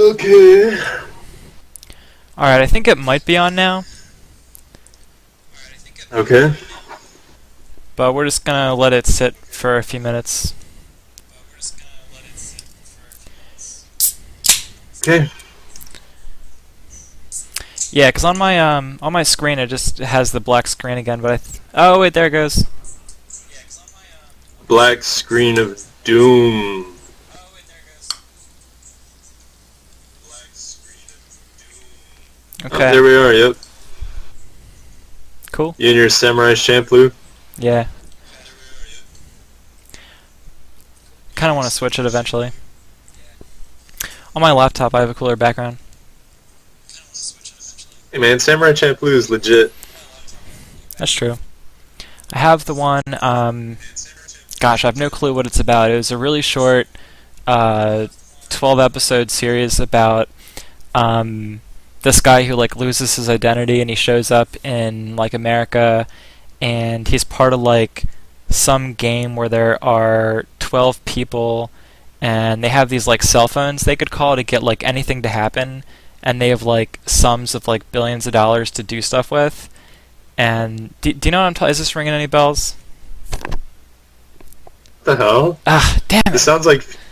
Okay. Alright, I think it might be on now, Okay. but we're just gonna let it sit for a few minutes. Okay. Yeah, because on my screen it just has the black screen again, but oh wait, there it goes. Black screen of doom. Oh, Okay, there we are, yep. cool. You and your samurai shampoo? Yeah. Kind of want to switch it eventually. On my laptop, I have a cooler background. Hey man, samurai shampoo is legit. That's true. I have the one, gosh, I have no clue what it's about. It was a really short, 12-episode series about, this guy who, like, loses his identity and he shows up in, like, America, and he's part of, like, some game where there are 12 people, and they have these, like, cell phones they could call to get, like, anything to happen, and they have, like, sums of, like, billions of dollars to do stuff with. And do you know what I'm talking? Is this ringing any bells? What the hell? Ah, damn It it! sound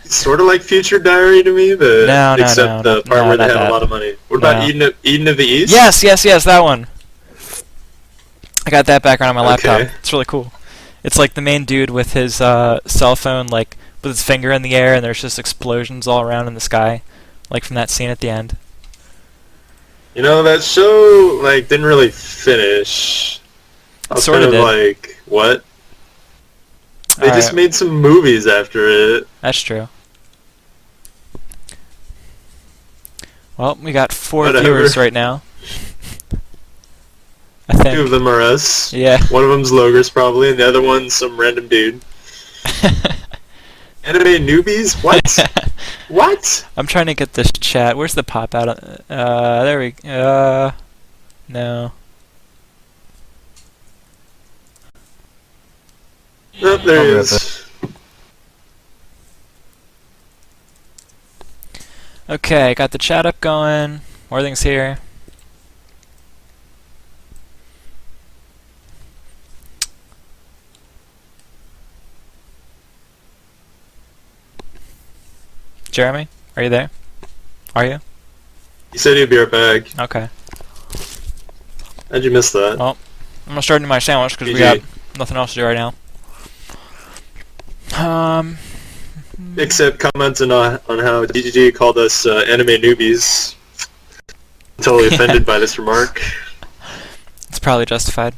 sort of like Future Diary to me, but No, except the part where they have a lot of money. What about Eden of the East? Yes, that one. I got that background on my laptop. Okay. It's really cool. It's like the main dude with his cell phone, like with his finger in the air, and there's just explosions all around in the sky, like from that scene at the end. You know, that show, like, didn't really finish. I was Sorta kind of did. like, what? They just made some movies after it. That's true. Well, we got 4 Whatever. viewers right now. I think. 2 of them are us. Yeah. One of them's Logers, probably, and the other one's some random dude. Anime newbies? What? What? I'm trying to get this chat. Where's the pop out? There we no. Oh, there he is. Okay, got the chat up going. More things here. Jeremy, are you there? Are you? He said he'd be right back. Okay. How'd you miss that? Well, I'm gonna start eating my sandwich because we GG. got nothing else to do right now. Except commenting on how DGG called us anime newbies. I'm totally offended by this remark. It's probably justified.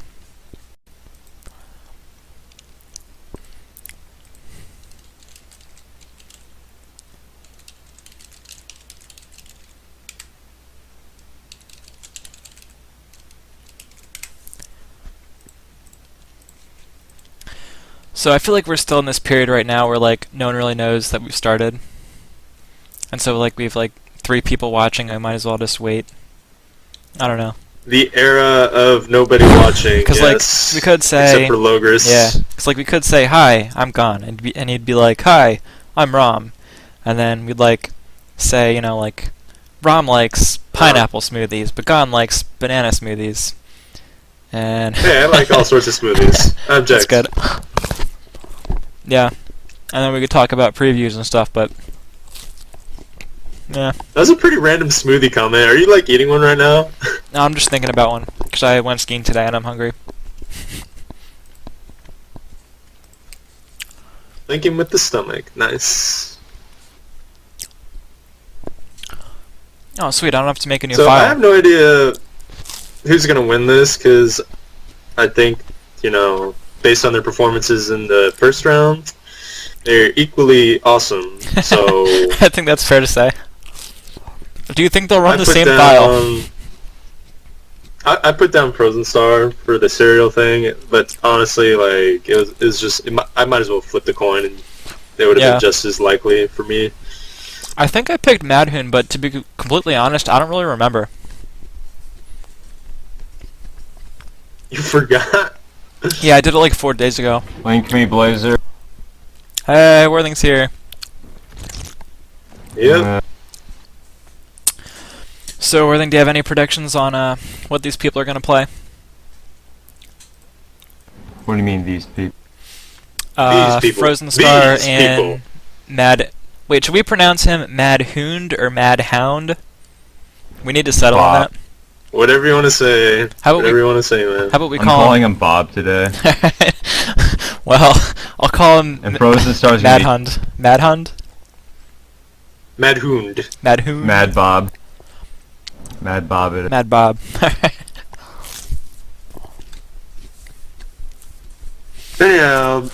So I feel like we're still in this period right now where like no one really knows that we've started. And so like we've like 3 people watching, I might as well just wait. I don't know. The era of nobody watching. Because yes. like we could say, except for Logris. yeah. Because like we could say, "Hi, I'm Gon," and he'd be like, "Hi, I'm Rom," and then we'd like say, you know, like Rom likes pineapple smoothies, but Gon likes banana smoothies. And Hey, I like all sorts of smoothies. That's Object. good. Yeah, and then we could talk about previews and stuff, but yeah. That was a pretty random smoothie comment. Are you like eating one right now? No, I'm just thinking about one because I went skiing today and I'm hungry. Thinking with the stomach. Nice. Oh, sweet! I don't have to make a new So file. I have no idea who's gonna win this because I think, you know, based on their performances in the first round, they're equally awesome. So I think that's fair to say. Do you think they'll run I the put same down, file? I put down Frozenstar for the cereal thing, but honestly, like it was just I might as well flip the coin, and they would have Yeah. been just as likely for me. I think I picked Madhund, but to be completely honest, I don't really remember. You forgot? Yeah, I did it like 4 days ago. Link me, Blazer. Hey, Worthing's here. Yep. So, Worthing, do you have any predictions on what these people are going to play? What do you mean these people? These people. Frozenstar These and people. Mad. Wait, should we pronounce him Madhund or Madhound? We need to settle on Bob. that. Whatever you want to say. How about Whatever we? you want to say, man. How about we I'm call calling him Bob today. Well, I'll call him And Frozenstar's Madhund. Madhund? Madhund. Madhund? Mad Bob. Mad Bob it. Mad Bob. Anyhow,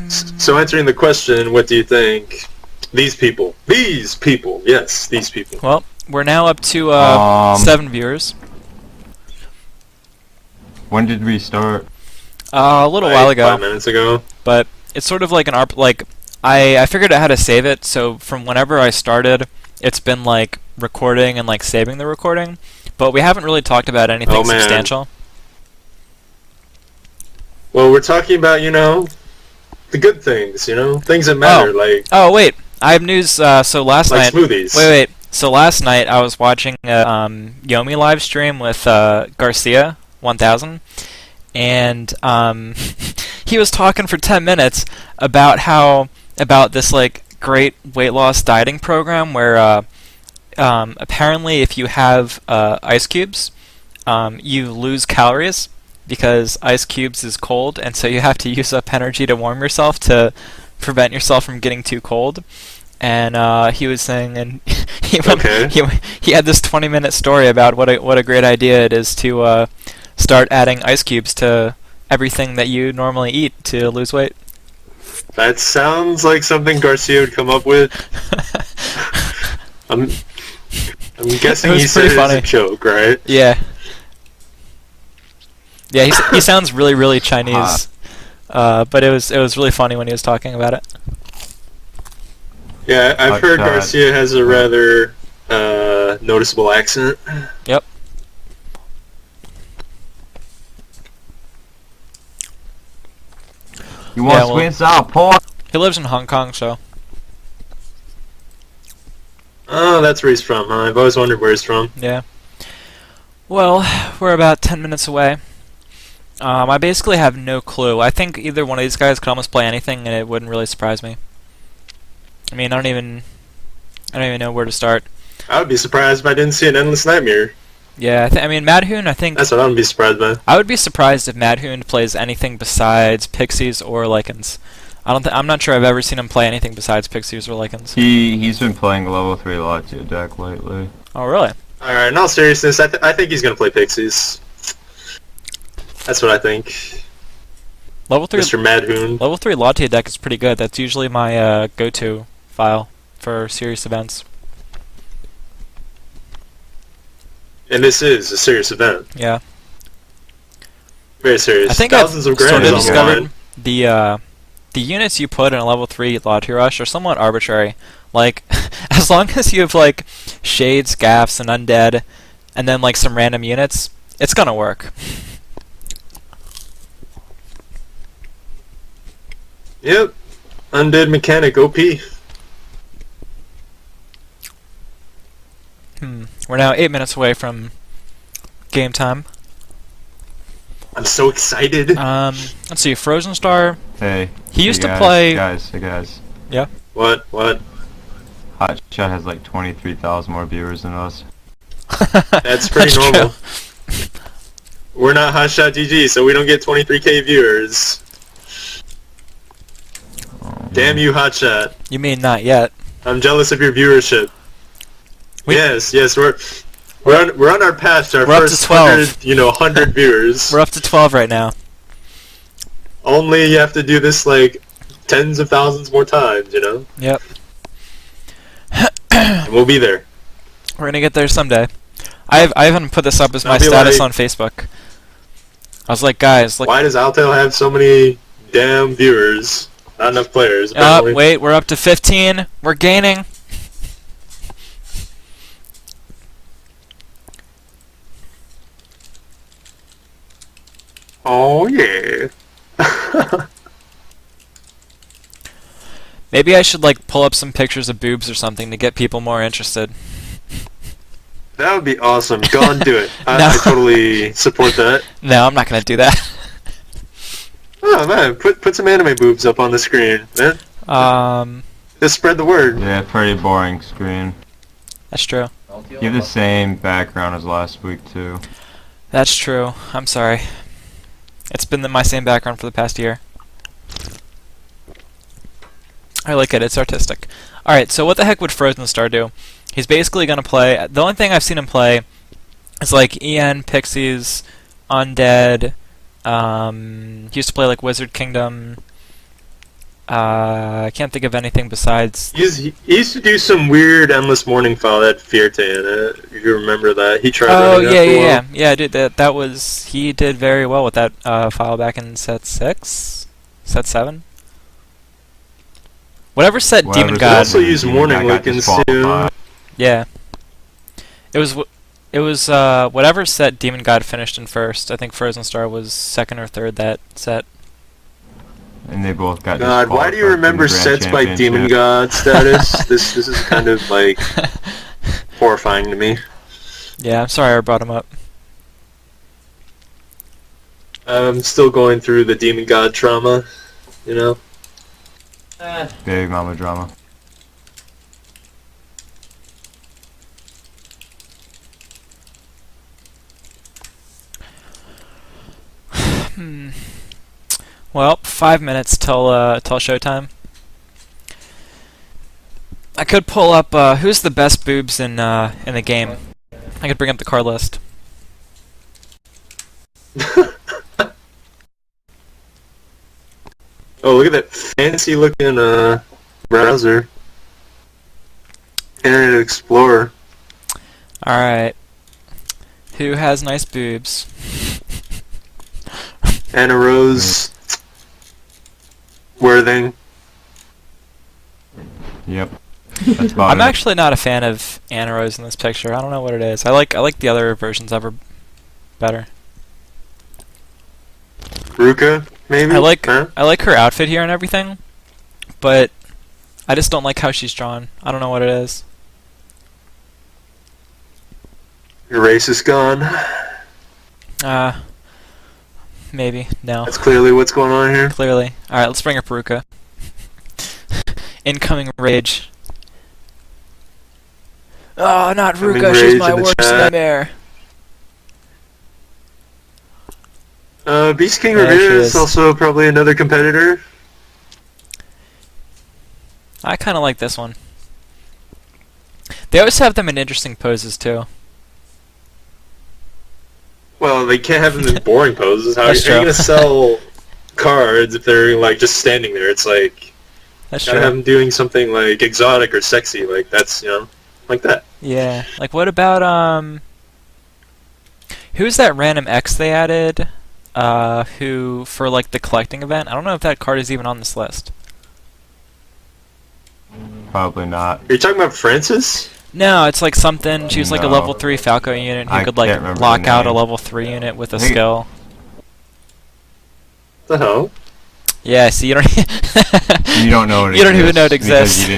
so answering the question, what do you think? These people. These people. Yes, these people. Well, we're now up to 7 viewers. When did we start? A little while ago. 5 minutes ago. But it's sort of like an ARP. Like I figured out how to save it. So from whenever I started, it's been like recording and like saving the recording. But we haven't really talked about anything Oh, man. substantial. Well, we're talking about, the good things, things that matter, like Oh wait, I have news. So last night. smoothies. Wait. So last night I was watching a Yomi live stream with Garcia 1000, and he was talking for 10 minutes about this like great weight loss dieting program where apparently if you have ice cubes, you lose calories because ice cubes is cold, and so you have to use up energy to warm yourself to prevent yourself from getting too cold. And he was saying, and he had this 20-minute story about what a great idea it is to start adding ice cubes to everything that you normally eat to lose weight. That sounds like something Garcia would come up with. I'm guessing he said it as a joke, right? Yeah. Yeah, he sounds really, really Chinese, but it was really funny when he was talking about it. Yeah, I've heard Garcia has a rather noticeable accent. Yep. You want sweet and sour pork? He lives in Hong Kong, so. Oh, that's where he's from, huh? I've always wondered where he's from. Yeah. Well, we're about 10 minutes away. I basically have no clue. I think either one of these guys could almost play anything, and it wouldn't really surprise me. I mean, I don't even know where to start. I would be surprised if I didn't see an Endless Nightmare. Yeah, I mean, Madhoon, I think... That's what I would be surprised by. I would be surprised if Madhoon plays anything besides Pixies or Lycans. I'm not sure I've ever seen him play anything besides Pixies or Lycans. He's been playing level 3 Latio deck lately. Oh, really? Alright, in all seriousness, I think he's going to play Pixies. That's what I think. Level 3 Mr. Madhoon. Level 3 Latte deck is pretty good. That's usually my go-to file for serious events. And this is a serious event. Yeah. Very serious. I think Thousands I've of grand sort of on the discovered line. the units you put in a level 3 Latte Rush are somewhat arbitrary. Like, as long as you have, like, Shades, Gaffs, and Undead, and then, like, some random units, it's gonna work. Yep. Undead Mechanic, OP. We're now 8 minutes away from game time. I'm so excited. Let's see, Frozenstar. Hey. He used to guys, play. Hey guys. Yeah. What? Hotshot has like 23,000 more viewers than us. That's pretty That's normal. We're not Hotshot GG, so we don't get 23k viewers. Damn you, Hotshot. You mean not yet? I'm jealous of your viewership. Yes, we're on our path to our We're up to first 12. 100 viewers. We're up to 12 right now. Only you have to do this like tens of thousands more times, Yep. And we'll be there. We're gonna get there someday. I haven't put this up as my I'll be status like- on Facebook. I was like, guys, look. Why does Altail have so many damn viewers? Not enough players. Apparently. Wait, we're up to 15. We're gaining. Oh yeah. Maybe I should like pull up some pictures of boobs or something to get people more interested. That would be awesome. Go on, do it. No. I totally support that. No, I'm not gonna do that. Oh man, put some anime boobs up on the screen, man. Just spread the word. Yeah, pretty boring screen. That's true. You have the same background as last week too. That's true. I'm sorry. It's been my same background for the past year. I like it. It's artistic. Alright, so what the heck would Frozenstar do? He's basically going to play... The only thing I've seen him play is like EN, Pixies, Undead. He used to play like Wizard Kingdom. I can't think of anything besides... He used to do some weird Endless Morning file that Fierte in it, if you remember that. He tried Oh, running that for a while. yeah, dude, that was... He did very well with that file back in set 6? Set 7? Whatever set Whatever Demon He God... also used Demon Morning God got Weekends too. disqualified. Yeah. It was whatever set Demon God finished in first. I think Frozenstar was second or third that set. And they both got God, why do you disqualified from remember the Grand sets by Demon Championship. God status? this is kind of like horrifying to me. Yeah, I'm sorry I brought him up. I'm still going through the Demon God trauma, you know? Big mama drama. Well, 5 minutes till showtime. I could pull up who's the best boobs in the game. I could bring up the card list. Oh, look at that fancy looking browser. Internet Explorer. Alright. Who has nice boobs? Anna Rose Worthing. Yep. That's about I'm it. actually not a fan of Anna Rose in this picture. I don't know what it is. I like the other versions of her better. Ruka, maybe? I like Huh? her outfit here and everything, but I just don't like how she's drawn. I don't know what it is. Your race is gone. Maybe. No. That's clearly what's going on here. Clearly. Alright, let's bring up Ruka. Incoming rage. Oh, not Incoming Ruka, she's rage my in the worst chat. nightmare. Beast King There she Revere is. is also probably another competitor. I kind of like this one. They always have them in interesting poses, too. Well, they can't have them in boring poses. How are That's you true. going to sell cards if they're like just standing there? It's like, That's gotta have true. them doing something like exotic or sexy. Like that's, you know, like that. Yeah. Like, what about, who's that random X they added? Who, for, like, the collecting event? I don't know if that card is even on this list. Probably not. Are you talking about Francis? No, it's like something. She was like a No. level 3 Falco unit who I could like can't remember lock the out a name. level 3 unit with a I think- skill. The hell? Yeah, see, you don't. You don't know it You don't even know it because exists. you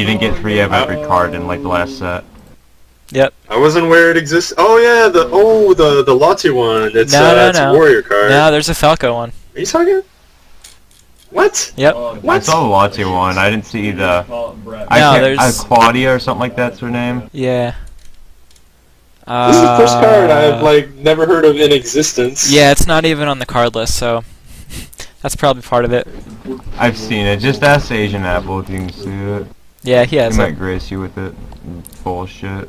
didn't get 3 of every card in like the last set. Yep. I wasn't aware it exists. Oh yeah, the Latu one. It's No, it's no. a warrior card. No, there's a Falco one. Are you talking? What? Yep. I saw the Latu one. I didn't see the. there's- Claudia or something like that's her name. Yeah. This is the first card I've like never heard of in existence. Yeah, it's not even on the card list, so that's probably part of it. I've seen it. Just ask Asian Apple if you can see it. Yeah, he He has might it. grace you with it. Bullshit.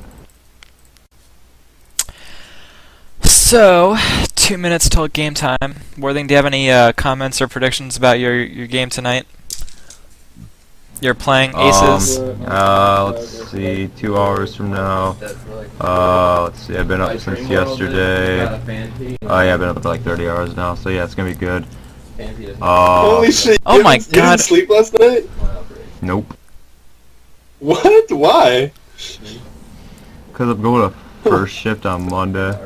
So, 2 minutes till game time. Worthing, do you have any comments or predictions about your game tonight? You're playing Aces. Let's see. 2 hours from now. Let's see. I've been up since yesterday. Oh yeah, I've been up for like 30 hours now. So yeah, it's gonna be good. Holy shit! Oh my You God. didn't sleep last night? Nope. What? Why? Cause I'm going to first shift on Monday.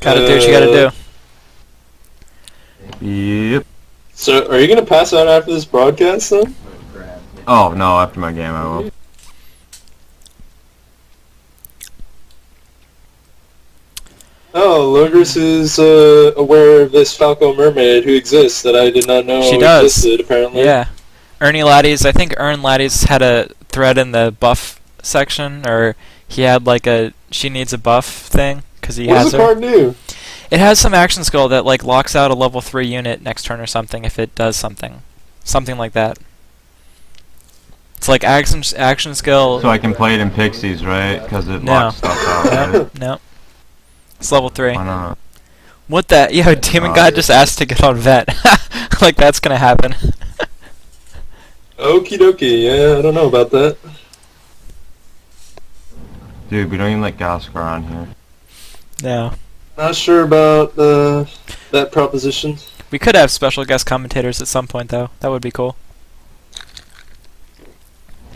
Gotta do what you gotta do. Yep. So, are you gonna pass out after this broadcast then? Oh, no, after my game I will. Oh, Logris is aware of this Falco Mermaid who exists that I did not know She does. existed, apparently. Yeah. Ernie Laddies, I think Ern Laddies had a thread in the buff section, or he had like a she needs a buff thing, because he What has does the her. card do? It has some action skill that like locks out a level 3 unit next turn or something if it does something. Something like that. It's like action skill. So I can play it in Pixies, right? Because it No. locks stuff out, right? No, no. It's level 3. Why not? What the? Yo, Demon God just asked to get on vet. Like that's gonna happen. Okie dokie, yeah, I don't know about that. Dude, we don't even let Gaskar on here. No. Not sure about that proposition. We could have special guest commentators at some point though. That would be cool.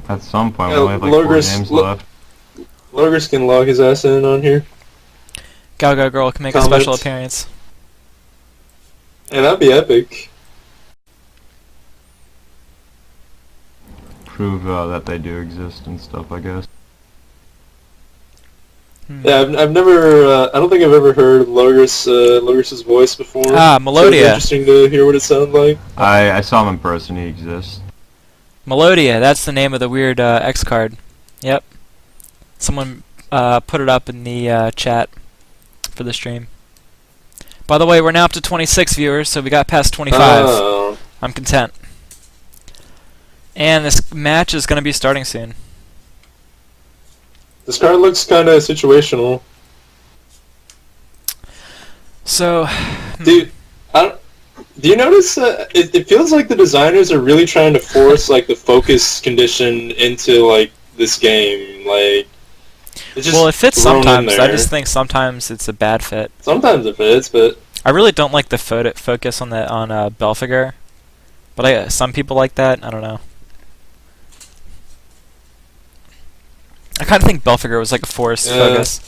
At some point, Yeah, we only have like 4 Logris- games Lo- left. Logris can log his ass in on here. Galgo Girl can make a Comment. special appearance. And that'd be epic. Prove that they do exist and stuff, I guess. Yeah, I've never, I don't think I've ever heard Logris's voice before. Ah, So it'd be Melodia. interesting to hear what it sounds like. I saw him in person, he exists. Melodia, that's the name of the weird X card. Yep. Someone put it up in the chat for the stream. By the way, we're now up to 26 viewers, so we got past 25. Oh. I'm content. And this match is going to be starting soon. This card looks kind of situational. So, Dude, do you notice it feels like the designers are really trying to force like the focus condition into like this game, like it's just well, it fits thrown in sometimes. I there. just think sometimes it's a bad fit. Sometimes it fits, but I really don't like the focus on Belfiger, but some people like that. I don't know. I kind of think Belfiger was like a forced focus,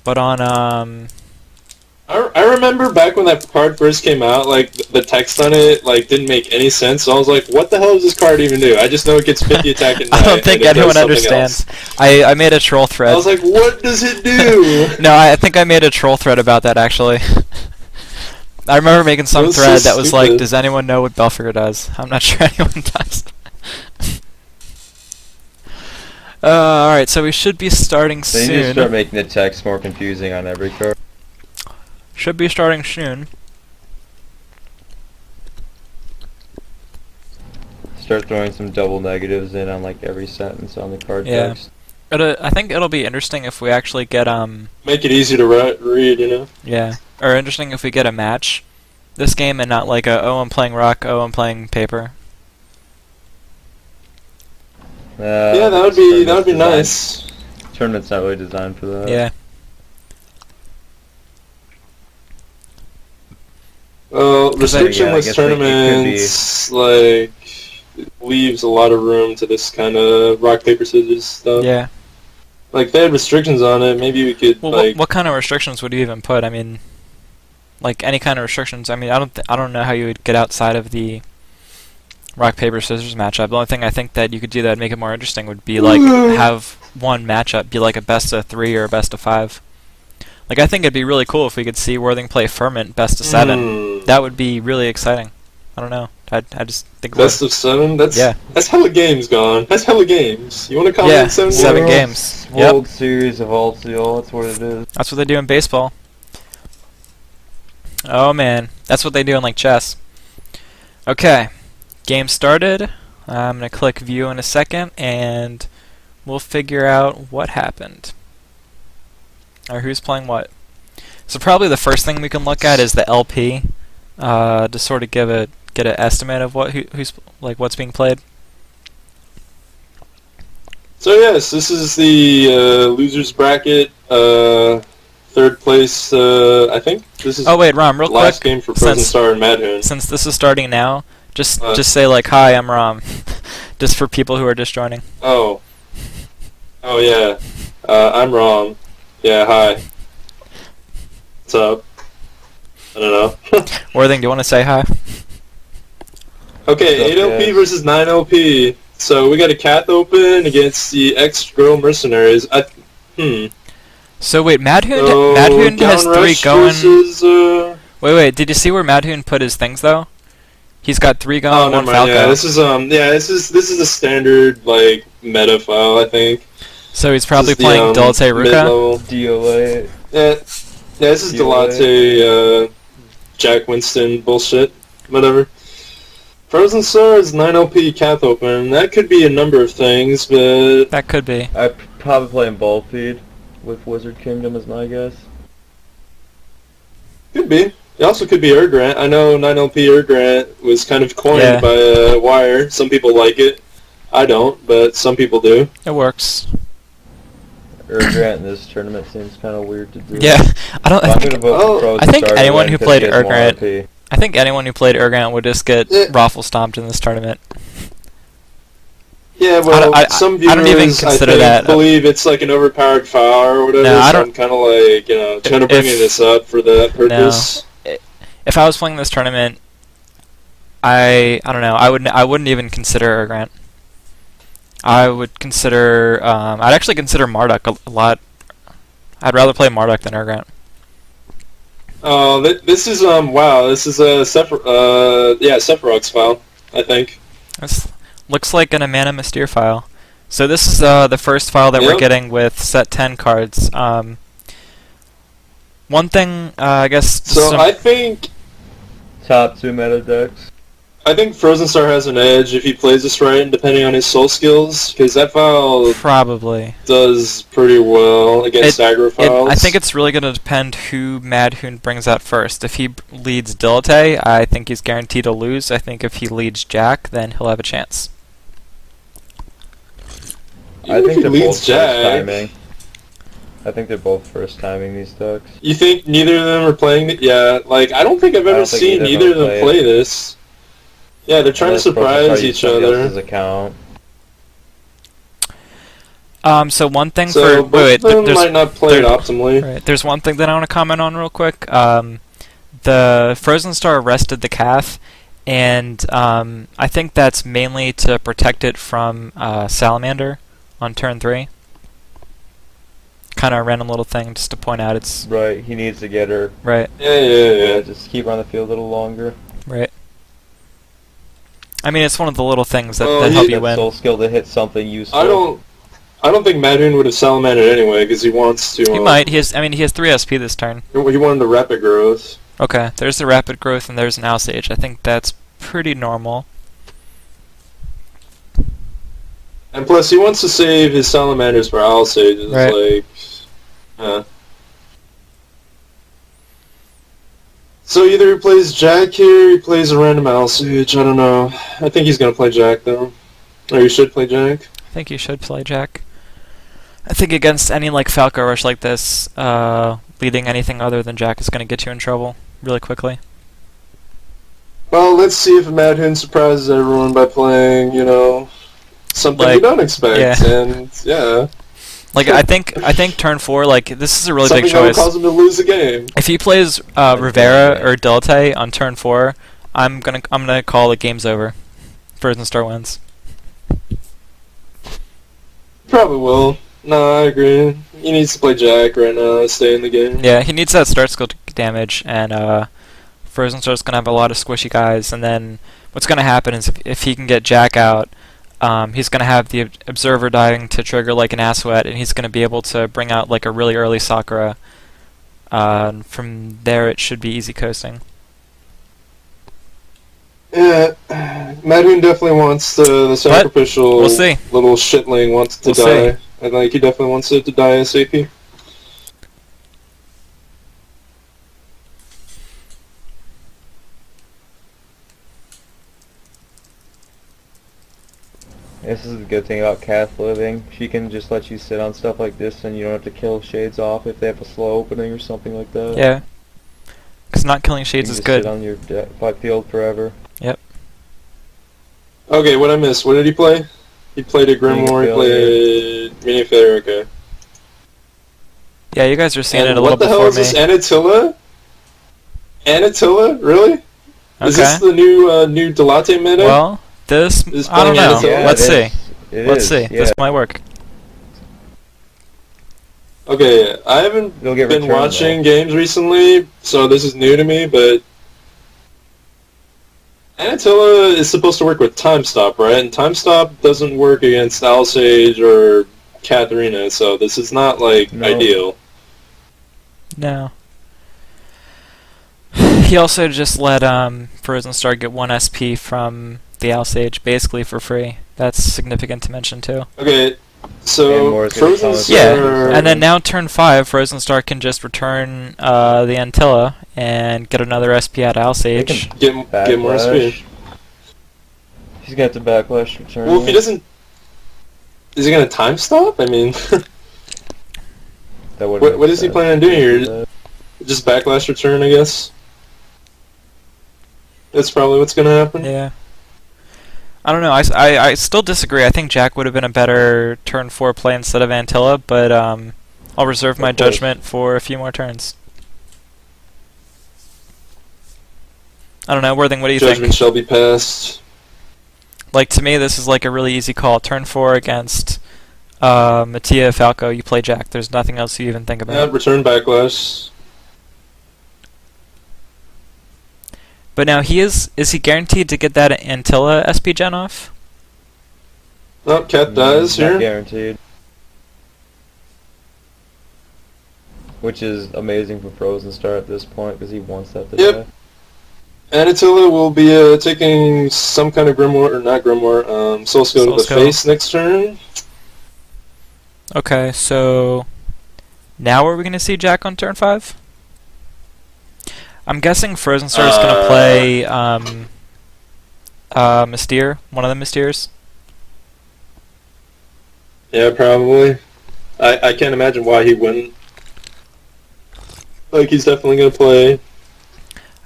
but on I remember back when that card first came out, like the text on it like didn't make any sense. So I was like, "What the hell does this card even do?" I just know it gets 50 attack and I don't think and it does anyone something understands. else. I made a troll thread. I was like, "What does it do?" No, I think I made a troll thread about that actually. I remember making some That was so thread that was like, stupid. "Does anyone know what Belfiger does?" I'm not sure anyone does. Alright, so we should be starting They need to soon. start making the text more confusing on every card. Should be starting soon. Start throwing some double negatives in on like every sentence on the card Yeah. text. I think it'll be interesting if we actually get Make it easy to read, you know. yeah, or interesting if we get a match this game and not like a I'm playing rock, I'm playing paper. Yeah, that would be nice. Tournament's not really designed for that. Yeah. Well, 'Cause I- restrictionless yeah, I guess, like, it could tournaments like leaves a lot of room to this kind of rock paper scissors stuff. Yeah. Like if they had restrictions on it, maybe we could Well, like. what kind of restrictions would you even put? I mean, like any kind of restrictions. I mean, I don't know how you would get outside of the rock paper scissors matchup. The only thing I think that you could do that would make it more interesting would be like have one matchup be like a best of 3 or a best of 5. Like I think it'd be really cool if we could see Worthing play Ferment best of 7. That would be really exciting. I don't know. I just think it would. Best of 7. Yeah. That's hella games gone. That's hella games. You want to comment Yeah, 7 7 games? games. Yep. World Series of Ultial, that's what it is. That's what they do in baseball. Oh man, that's what they do in like chess. Okay, game started. I'm gonna click view in a second, and we'll figure out what happened or who's playing what. So probably the first thing we can look at is the LP to sort of get an estimate of who's like what's being played. So yes, this is the losers bracket. Third place. I think this is. Oh wait, Rom, real last quick. game for Frozenstar and Madhund. Since this is starting now, just say like, "Hi, I'm Rom," just for people who are just joining. Oh yeah. I'm Rom. Yeah, hi. What's up? I don't know. Worthing, do you want to say hi? Okay, What's 8 up, LP guys? versus 9 LP. So we got a Cath Open against the ex-girl mercenaries. So wait, Madhund So has Gown 3 Rush going. versus Wait, did you see where Madhund put his things though? He's got 3 going, oh, 1 never mind. Falco. Yeah, this is a standard like meta file, I think. So he's probably This is playing the, Dulce Ruka. mid-level. DOA. Yeah, this is Delate, Jack Winston bullshit. Whatever. Frozenstar is 9 LP Cath Open. That could be a number of things, but That could be. I probably playing Ball Feed with Wizard Kingdom as my guess. could be. It also could be Grant. I know 9 LP Grant was kind of coined Yeah. by Wire. Some people like it. I don't, but some people do. It works. Grant in this tournament seems kind of weird to do. Yeah, I don't. But I I'm think, gonna vote oh, for Frozenstar I think to anyone win who 'cause played he has more Grant- RP. I think anyone who played Grant would just get Yeah. raffle stomped in this tournament. Yeah, well, I some I viewers, don't even consider think, that- believe it's like an overpowered file or whatever, No, I so don't- I'm kind of like, kind of bringing this up for that purpose. If I was playing this tournament, I don't know. I wouldn't even consider Grant. I would consider. I'd actually consider Marduk a lot. I'd rather play Marduk than Grant. Oh, this is, wow, this is a Sephiroth's file, I think. This looks like an Amana Mystere file. So this is the first file that we're Yep. getting with set 10 cards. One thing, I guess. So I think Top 2 meta decks. Frozenstar has an edge if he plays this right, and depending on his soul skills, because that file Probably. does pretty well against aggro files. I think it's really going to depend who Madhund brings out first. If he leads Dilate, I think he's guaranteed to lose. I think if he leads Jack, then he'll have a chance. I Even if think he they're leads both Jack. first timing. I think they're both first timing these decks. You think neither of them are playing it? Yeah, like, I don't think I've I ever don't think seen either either of of them them play play this. Yeah, they're trying to Unless Frozenstar surprise used each somebody other. else's account. So one thing So for both of them there's might not play it there- optimally. right, there's one thing that I want to comment on real quick. The Frozenstar arrested the Cath, and I think that's mainly to protect it from Salamander on turn 3. Kind of a random little thing just to point out. It's Right, he needs to get her. right, Yeah. Just keep her on the field a little longer. right. I mean, it's one of the little things that, Well, that he- help you That win. soul skill to hit something useful. I don't think Madhund would have Salamandered anyway, because he wants to. He might. He has 3 SP this turn. He wanted the rapid growth. Okay, there's the rapid growth and there's an Alsage. I think that's pretty normal. And plus, he wants to save his Salamanders for Alsages. Right. Like, so either he plays Jack here, or he plays a random Alsage. I don't know. I think he's gonna play Jack though, or he should play Jack. I think you should play Jack. I think against any like Falco Rush like this, leading anything other than Jack is going to get you in trouble really quickly. Well, let's see if Madhund surprises everyone by playing, something you Like, don't expect. yeah. And yeah, Like I think turn 4, like this is a really something big that will choice. cause him to lose the game. If he plays Rivera or Delta on turn 4, I'm gonna call it game's over. Frozenstar wins. Probably will. No, I agree. He needs to play Jack right now to stay in the game. Yeah, he needs that start skill damage, and Frozenstar's gonna have a lot of squishy guys. And then what's gonna happen is if he can get Jack out, he's gonna have the Observer dying to trigger like an Asswet, and he's gonna be able to bring out like a really early Sakura. From there, it should be easy coasting. Yeah, Madhund definitely wants the sacrificial we'll see. little shitling wants to We'll die. see. I think he definitely wants it to die ASAP. This is the good thing about Cath living. She can just let you sit on stuff like this and you don't have to kill shades off if they have a slow opening or something like that. Yeah, because not killing You Shades can is just good. sit on your field forever. Okay, what I missed? What did he play? He played a Grimoire. He played Mini Failure. Okay. Yeah, you guys are seeing And it a little what the hell before is me. this? Anatilla? Anatilla? Really? Is this the new Delate meta? Well, this Is I don't playing know. Anatolia? Yeah, Let's it see. is. It Let's is, see. yeah. This might work. Okay, I haven't You'll get been returned, watching though. games recently, so this is new to me, but Anatolia is supposed to work with Time Stop, right? And Time Stop doesn't work against Alsage or Katharina, so this is not, like, No. ideal. No. He also just let Frozenstar get 1 SP from the Alsage basically for free. That's significant to mention too. Okay, And so more is gonna Frozen tell us Yeah, Star... and then now turn 5, Frozenstar can just return the Antilla and get another SP out of Alsage. Get more Backlash. SP. He's got the backlash return. Well, if he doesn't... Is he gonna time stop? I mean... That would what is he planning on doing here? Just backlash return, I guess? That's probably what's gonna happen. Yeah. I don't know. I still disagree. I think Jack would have been a better turn 4 play instead of Antilla, but I'll reserve my Of course. judgment for a few more turns. I don't know, Worthing, what do you Judgment think? shall be passed. Like, to me, this is like a really easy call. Turn 4 against Mattia Falco, you play Jack. There's nothing else you even think Yeah, about. return backlash. But now, is he guaranteed to get that Antilla SP gen off? Oh, Cat dies Not here. guaranteed. Which is amazing for Frozenstar at this point because he wants that to Yep. die. Anatolia will be taking some kind of Grimoire, or not Grimoire, Soul Skill to the Soul Skill. face next turn. Okay, so now are we going to see Jack on turn 5? I'm guessing Frozenstar is going to play Mystere, one of the Mysteres. Yeah, probably. I can't imagine why he wouldn't. Like, he's definitely going to play.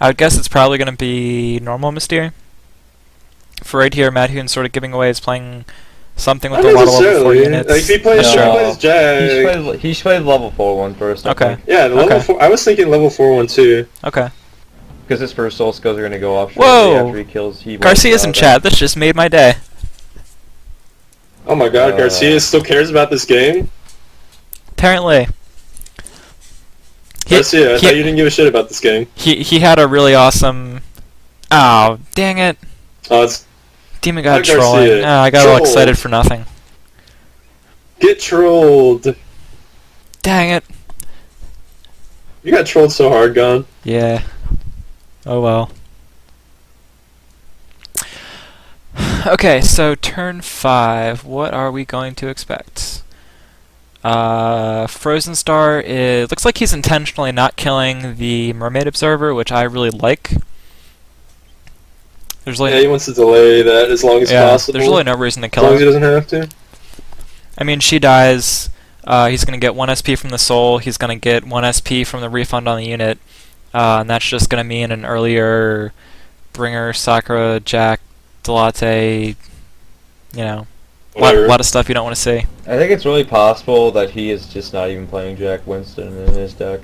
I would guess it's probably going to be normal Mystere. For right here, Madhund sort of giving away is playing something with Not a lot of level 4 necessarily. units. Like, if he plays, That's if he true. plays Jack... He should play the level 4 one first. Okay. Yeah, the level Okay. 4... I was thinking level 4 one too. Okay. Because his first soul skills are going to go off Whoa! shortly after he kills. He Garcia's in chat. This just made my day. Oh my god, Garcia still cares about this game? Apparently. Garcia, I thought you didn't give a shit about this game. He had a really awesome... Oh, dang it. Oh, it's... Demon God Not Garcia. trolling. Oh, I got all Trolled. excited for nothing. Get trolled. Dang it. You got trolled so hard, Gon. Yeah. Oh well. Okay, so turn 5. What are we going to expect? Frozenstar looks like he's intentionally not killing the Mermaid Observer, which I really like. There's Yeah, like he wants to delay that as long as possible. there's really no reason to as kill long as he her. doesn't have to. I mean, she dies. He's going to get 1 SP from the soul. He's going to get 1 SP from the refund on the unit. And that's just going to mean an earlier Bringer, Sakura, Jack, Delate, you know, a Whatever. lot of stuff you don't want to see. I think it's really possible that he is just not even playing Jack Winston in his deck.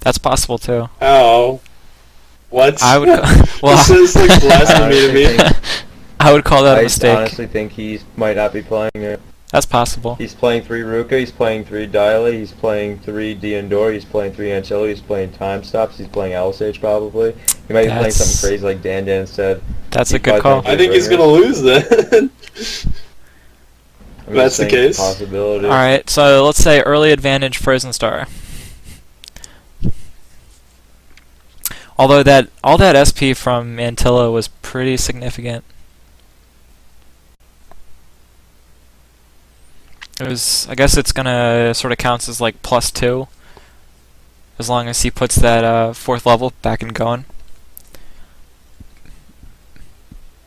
That's possible too. Ow. What? I would This is like blasphemy to me. I would call that a I mistake. honestly think he might not be playing it. That's possible. He's playing 3 Ruka, he's playing 3 Dile, he's playing 3 Diandor, he's playing 3 Antilli, he's playing Time Stops, he's playing Alsage probably. He might be playing That's- something crazy like Dan instead. That's He a good probably call. I think he's gonna lose then. I'm That's just the saying it's case. a possibility. Alright, so let's say early advantage Frozenstar. Although all that SP from Antilla was pretty significant. It was, I guess it's gonna sort of counts as like +2, as long as he puts that 4th level back and going.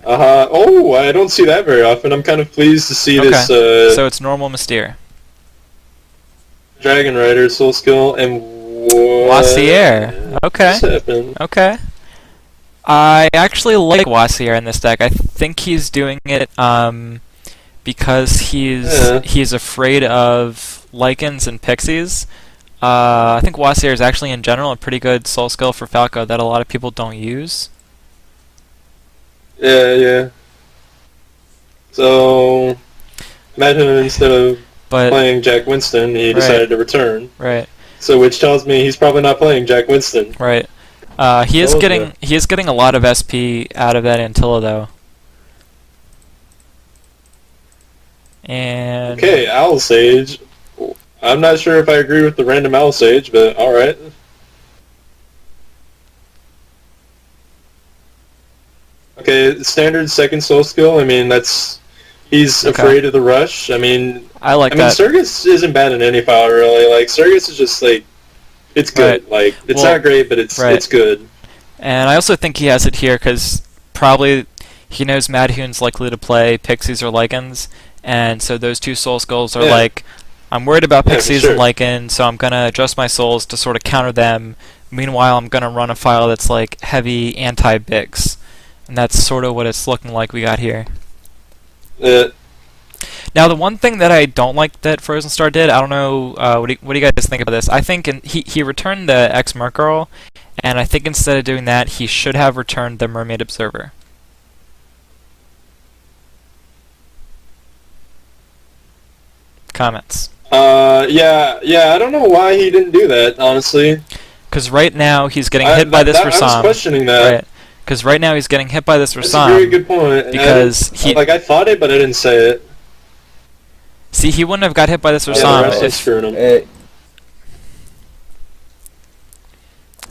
Oh, I don't see that very often. I'm kind of pleased to see Okay, this so it's normal Mystere. Dragon Rider soul skill and Wassier. Okay. What's happened? Okay. I actually like Wassier in this deck. I think he's doing it because he's afraid of Lycans and Pixies. I think Wassier is actually in general a pretty good soul skill for Falco that a lot of people don't use. Yeah. So, Madhund, instead of But playing Jack Winston, he decided to return. right, So, which tells me he's probably not playing Jack Winston. right. He is Told ya. getting a lot of SP out of that Antilla though. And Okay, Owl Sage. I'm not sure if I agree with the random Owl Sage, but alright. Okay, standard second soul skill. I mean, he's Okay. afraid of the rush. I mean, I like that. Surgus isn't bad in any file really. Like Surgus is just like, it's good. Right. Like it's Well, not great, but it's good. And I also think he has it here because probably he knows Madhund's likely to play Pixies or Lycans, and so those two soul skills are Yeah. like, I'm worried about Yeah, for Pixies sure. and Lycans, so I'm gonna adjust my souls to sort of counter them. Meanwhile, I'm gonna run a file that's like heavy anti-Bix, and that's sort of what it's looking like we got here. Now, the one thing that I don't like that Frozenstar did, I don't know, what do you guys think about this? I think he returned the ex-Mercurl, and I think instead of doing that, he should have returned the Mermaid Observer. Comments? Yeah. I don't know why he didn't do that, honestly. Because right now he's getting hit by this I was Rasam. questioning that. Right. Because right now he's getting hit by this That's a very Rasam. good point. Because I thought it, but I didn't say it. See, he wouldn't have got hit by this Yeah, the Rasam rest is if... screwing him. It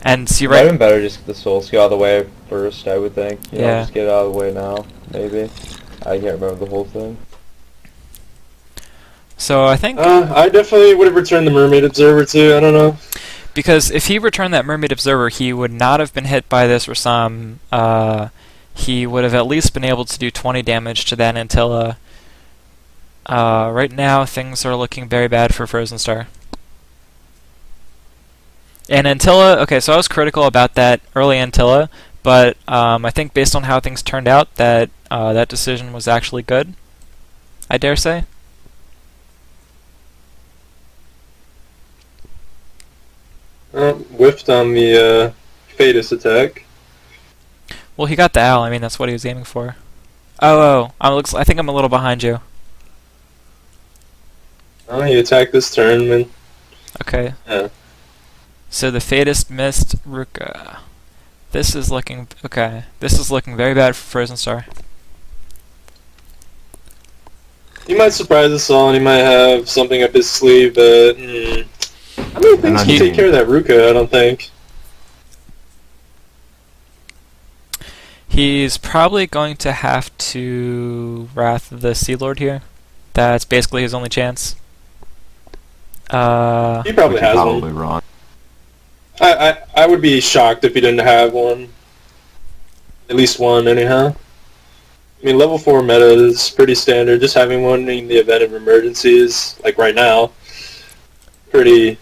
And see, might have right... been better just get the soul skill out of the way first, I would think. You know, Yeah. just get it out of the way now, maybe. I can't remember the whole thing. So I think... I definitely would have returned the Mermaid Observer too. I don't know. Because if he returned that Mermaid Observer, he would not have been hit by this Rasam. He would have at least been able to do 20 damage to that Antilla. Right now, things are looking very bad for Frozenstar. And Antilla, okay, so I was critical about that early Antilla, but I think based on how things turned out, that that decision was actually good, I dare say. Whiffed on the Fatus attack. Well, he got the owl. I mean, that's what he was aiming for. I think I'm a little behind you. Oh, he attacked this turn, man. Okay. Yeah. So the Fatist missed Ruka. This is looking okay. This is looking very bad for Frozenstar. He might surprise us all, and he might have something up his sleeve, but how many things can take care of that Ruka? I don't think. He's probably going to have to Wrath of the Sea Lord here. That's basically his only chance. He probably Which has is one. probably wrong. I would be shocked if he didn't have one. At least one, anyhow. I mean, level 4 meta is pretty standard. Just having one in the event of emergencies, like right now, pretty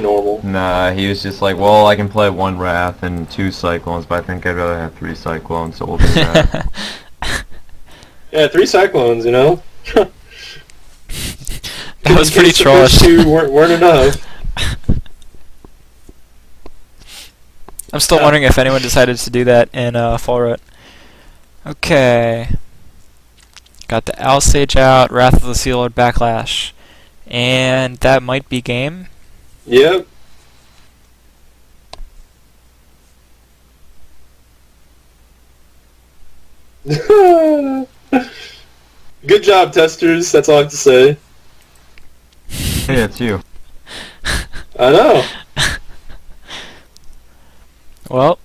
normal. Nah, he was just like, well, I can play 1 Wrath and 2 Cyclones, but I think I'd rather have 3 Cyclones, so we'll do that. Yeah, 3 Cyclones, you know? That was pretty The first trollish. 2 weren't enough. I'm still wondering if anyone decided to do that in Fall Rut. Okay. Got the Owl Sage out, Wrath of the Sea Lord Backlash. And that might be game. Yep. Good job, testers. That's all I have to say. Hey, it's you. I know. Well,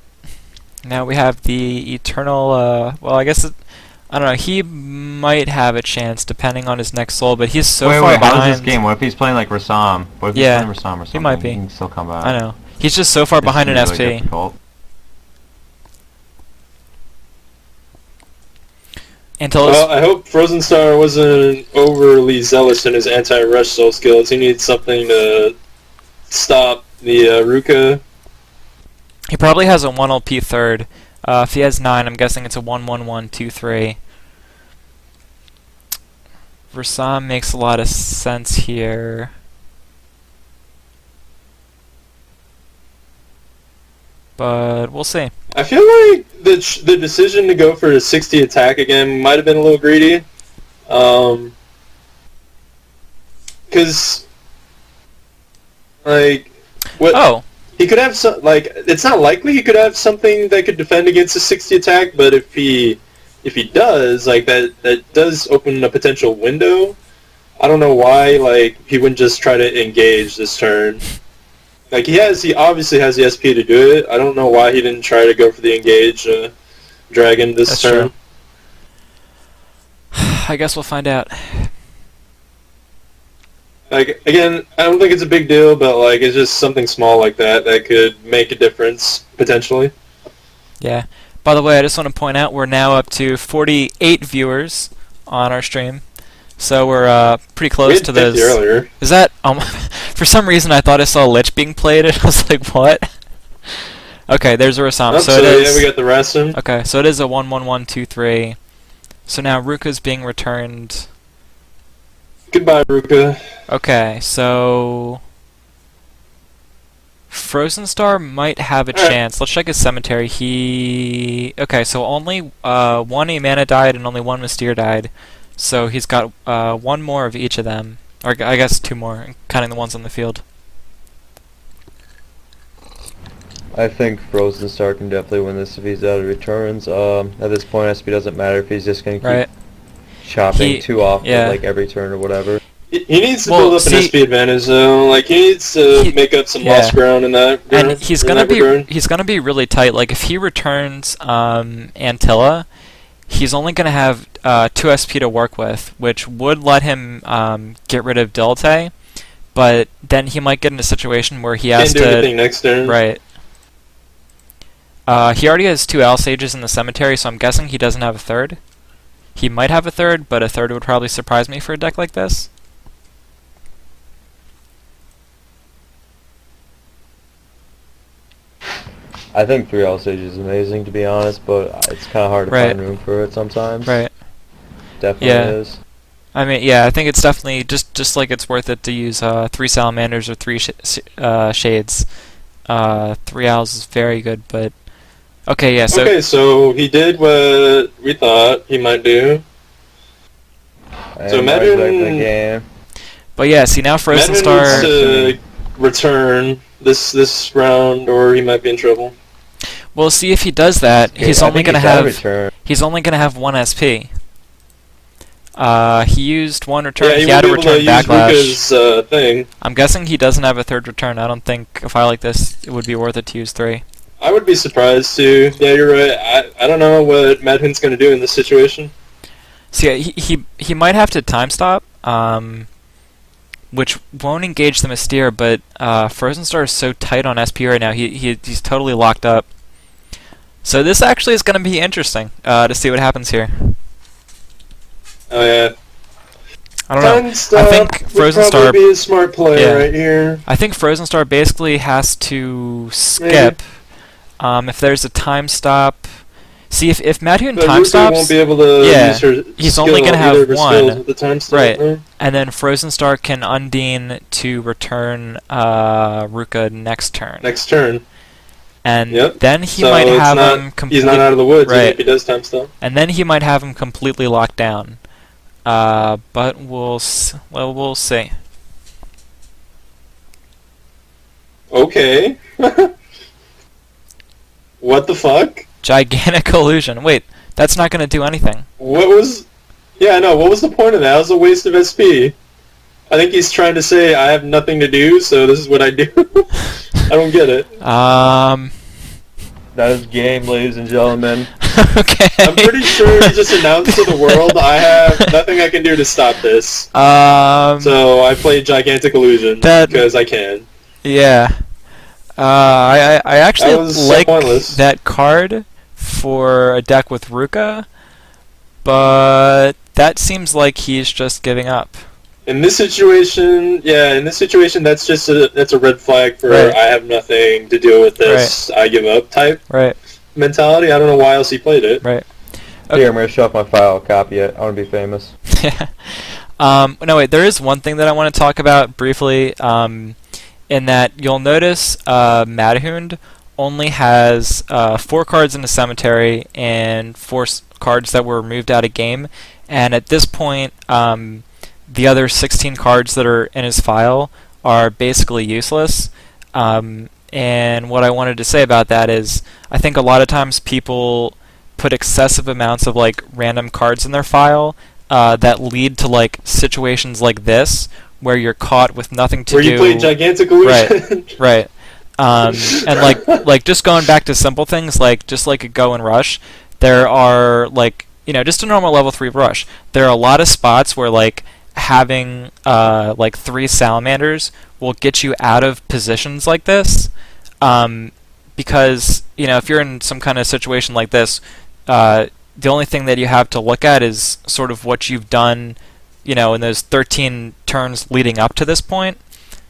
now we have the Eternal, well, I guess, I don't know, he might have a chance depending on his next soul, but he's so wait, far how behind. is this game? What if he's playing like Rasam? What if Yeah, he's playing Rasam or something? he might be. He can still come back. I know. He's just so far This behind in is really SP. difficult. Until Well, I hope Frozenstar wasn't overly zealous in his anti-rush soul skills. He needs something to stop the Ruka. he probably has a 1 LP third. If he has 9, I'm guessing it's a 1-1-1-2-3. Rasam makes a lot of sense here. but we'll see. I feel like the decision to go for a 60 attack again might have been a little greedy. Because, like, what? Oh, He could have some, like, it's not likely he could have something that could defend against a 60 attack, but if he does, like, that does open a potential window. I don't know why, like, he wouldn't just try to engage this turn. Like, he obviously has the SP to do it. I don't know why he didn't try to go for the engage dragon this that's turn. true. I guess we'll find out. Like, again, I don't think it's a big deal, but, like, it's just something small like that could make a difference, potentially. Yeah. By the way, I just want to point out we're now up to 48 viewers on our stream. So we're pretty We close had to 50 those. earlier. Is that for some reason I thought I saw Lich being played and I was like, what? Okay, there's a Rassam. Oh, So it is. yeah, we got the Rassam. Okay, so it is a 1-1-1-2-3. So now Ruka's being returned. Goodbye, Ruka. Okay, so Frozenstar might have a Alright. chance. Let's check his cemetery. Okay, so only one Amana died and only one Mystere died. So he's got one more of each of them. Or I guess two more, counting the ones on the field. I think Frozenstar can definitely win this if he's out of returns. At this point, SP doesn't matter if he's just going to keep Right. chopping too often, yeah. like every turn or whatever. He needs to Well, build up see- an SP advantage, though. Like, he needs to make up some lost ground in that. And he's in gonna that regard. be really tight. Like if he returns Antilla, he's only gonna have 2 SP to work with, which would let him get rid of Dilte, but then he might get in a situation where he has Can't do anything next turn. right. He already has 2 Owl Sages in the cemetery, so I'm guessing he doesn't have a third. He might have a third, but a third would probably surprise me for a deck like this. I think 3 L-Sage is amazing, to be honest, but it's kind of hard to Right. find room for it sometimes. Right. Definitely Yeah. is. I mean, yeah, I think it's definitely just like it's worth it to use 3 Salamanders or 3 Shades. 3 Owls is very good, but okay, yeah. So Okay, so he did what we thought he might do. And So now he's back in the Madhund- game. but yeah, see now Madhund needs Frozenstar. to return this round, or he might be in trouble. Well, see if he does that, he's I only think gonna gotta have return. he's only gonna have 1 SP. He used 1 return. Yeah, he he had won't to be able to return use Backlash. Ruka's thing. I'm guessing he doesn't have a third return. I don't think a file like this it would be worth it to use 3. I would be surprised too. Yeah, you're right. I don't know what Madhund's going to do in this situation. So yeah, he might have to time stop, which won't engage the Mystere, but Frozenstar is so tight on SP right now. He's totally locked up. So this actually is going to be interesting to see what happens here. Oh yeah. I don't know. Time I think stop would Frozenstar. probably be a smart play Yeah. right here. I think Frozenstar basically has to skip. If there's a time stop. See, if Madhund But time Ruka stops, won't be able to yeah, use her he's skill, only gonna have either of her one. skills with the time stop, Right. no? and then Frozenstar can Undine to return Ruka next turn. Next turn. And Yep. then he So might it's have not- him He's completely. not out of the woods even right. if he does time stop. And then he might have him completely locked down. But we'll see. Okay. What the fuck? Gigantic illusion. Wait, that's not going to do anything. What was... Yeah, I know. What was the point of that? It was a waste of SP. I think he's trying to say, I have nothing to do, so this is what I do. I don't get it. That is game, ladies and gentlemen. Okay. I'm pretty sure he just announced to the world, I have nothing I can do to stop this. So I played Gigantic Illusion, That- because I can. Yeah. I actually That was so like pointless. that card for a deck with Ruka, but that seems like he's just giving up. In this situation, that's a red flag for Right. I have nothing to do with this, I give up type Right. mentality. I don't know why else he played it. Right. Here, I'm going to shut my file, copy it. I want to be famous. Yeah. No, wait, there is one thing that I want to talk about briefly, in that you'll notice Madhund only has 4 cards in the cemetery and 4 cards that were removed out of game, and at this point, the other 16 cards that are in his file are basically useless. And what I wanted to say about that is, I think a lot of times people put excessive amounts of like random cards in their file that lead to like situations like this, where you're caught with nothing to do. Where you play Gigantic Illusion. Right. And like just going back to simple things, like just like a go and rush, there are like, just a normal level 3 rush. There are a lot of spots where like having like 3 salamanders will get you out of positions like this, because if you're in some kind of situation like this, the only thing that you have to look at is sort of what you've done, in those 13 turns leading up to this point.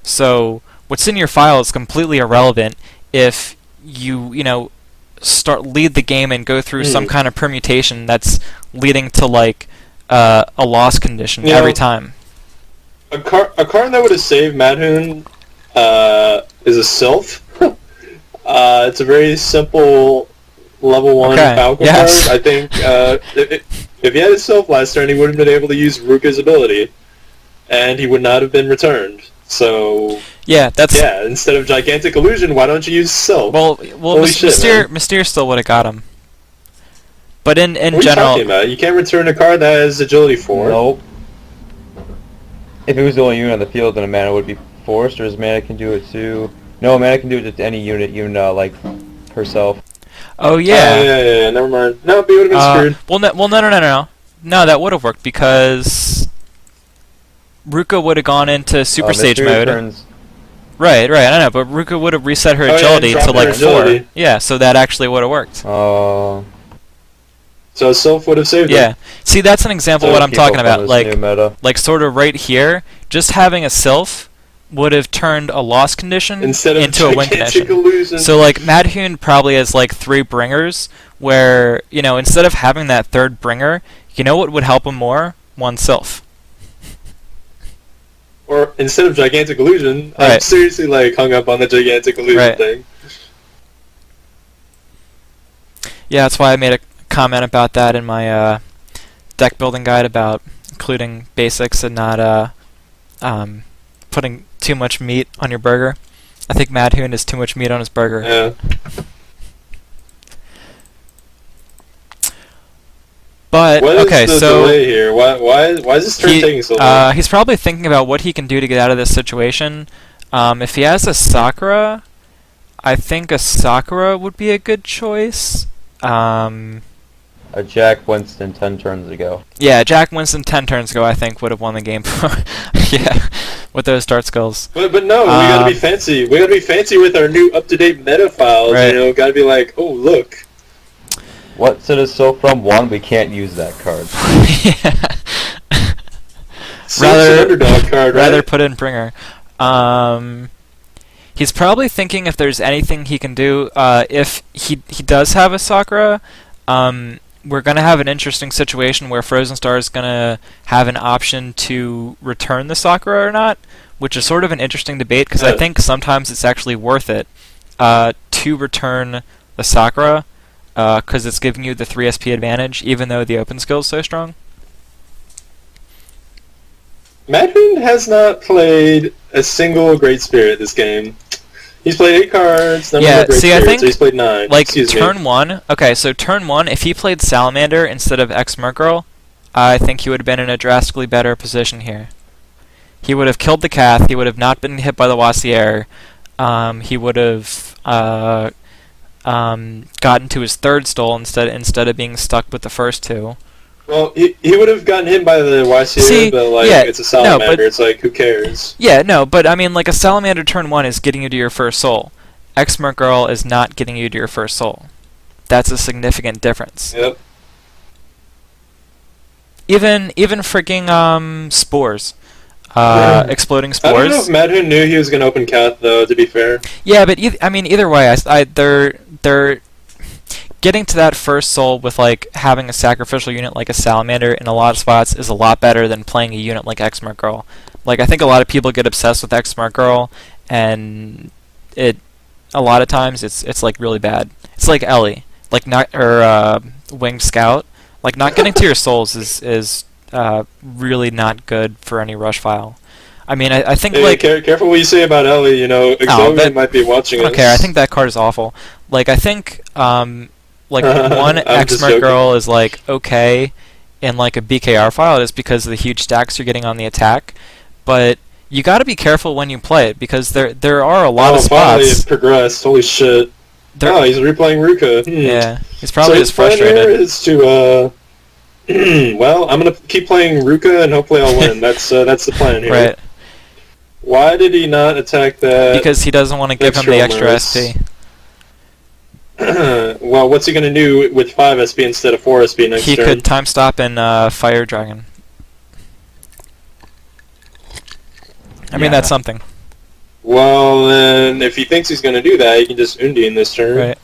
So what's in your file is completely irrelevant if you lead the game and go through some kind of permutation that's leading to like a loss condition every time. A card that would have saved Madhund is a Sylph. It's a very simple level 1 Falcon card. I think if he had a Sylph last turn, he would have been able to use Ruka's ability, and he would not have been returned. So instead of Gigantic Illusion, why don't you use Sylph? Well, Mystere still would have got him. But in what are you general, talking about? You can't return a card that has Agility 4. Nope. If it was the only unit on the field, then a mana would be forced, or his mana can do it too. No, mana can do it to any unit, even like herself. Oh yeah. Yeah. Never mind. No, but you would have been screwed. No. No, that would have worked because Ruka would have gone into Super Sage mode. Right. I know, but Ruka would have reset her agility to like 4. Yeah, so that actually would have worked. Oh. So Sylph would have saved it. Yeah. See, that's an example of what I'm talking about. Like sort of right here, just having a Sylph would have turned a loss condition into a win condition. Illusion. So like Madhund probably has like 3 bringers where, instead of having that 3rd bringer, what would help him more? 1 Sylph. Or instead of Gigantic Illusion, right. I'm seriously like hung up on the Gigantic Illusion thing. Yeah, that's why I made a comment about that in my deck building guide about including basics and not putting too much meat on your burger. I think Madhund is too much meat on his burger. Yeah. But what okay, is the so delay here? Why is this turn taking so long? He's probably thinking about what he can do to get out of this situation. If he has a Sakura, I think a Sakura would be a good choice. A Jack Winston 10 turns ago. Yeah, Jack Winston 10 turns ago, I think, would have won the game. Yeah, with those start skills. But no, we gotta be fancy. We gotta be fancy with our new up-to-date meta files. Right. Gotta be like, oh look. What set is so from 1? We can't use that card. Yeah. Rather underdog card, right? Rather put in Bringer. He's probably thinking if there's anything he can do. If he does have a Sakura, we're going to have an interesting situation where Frozenstar is going to have an option to return the Sakura or not, which is sort of an interesting debate because I think sometimes it's actually worth it to return the Sakura because it's giving you the 3 SP advantage even though the open skill is so strong. Madhund has not played a single Great Spirit this game. He's played 8 cards, none of them are Great Spirits, I think so he's played 9. Like turn 1, okay, so turn 1, if he played Salamander instead of X-Merc, I think he would have been in a drastically better position here. He would have killed the Cath, he would have not been hit by the Wassier, he would have gotten to his 3rd stole instead of being stuck with the first 2. Well, he would have gotten hit by the YCA, but it's a Salamander, it's like, who cares? Yeah, no, but I mean, like, a Salamander turn 1 is getting you to your first soul. X-Merc Girl is not getting you to your first soul. That's a significant difference. Yep. Even freaking Spores. Exploding Spores. I don't know if Madhund knew he was going to open Cath, though, to be fair. Yeah, but either way, they're getting to that first soul with like having a sacrificial unit like a Salamander in a lot of spots is a lot better than playing a unit like X-Merc Girl. Like I think a lot of people get obsessed with X-Merc Girl, and it a lot of times it's like really bad. It's like Ellie, like not Winged Scout, like not getting to your souls is really not good for any rush file. I mean, I think Hey, like careful what you say about Ellie. You know, Exovian might be watching I don't us. care. I think that card is awful. Like I think like one I'm just X-Merc joking. girl is like okay in like a BKR file just because of the huge stacks you're getting on the attack, but you got to be careful when you play it because there are a lot of Finally spots. it progressed. Holy shit. There- Oh, he's replaying Ruka. Yeah, he's probably so just his plan here frustrated. is to, well, I'm gonna keep playing Ruka and hopefully I'll win. That's the plan here. Right, Why did he not attack that? because he doesn't want to give him the extra SP. Well, what's he gonna do with 5 SP instead of 4 SP next He turn? could time stop and Fire Dragon. I mean, Yeah. that's something. Well, then, if he thinks he's gonna do that, he can just Undine this turn. Right.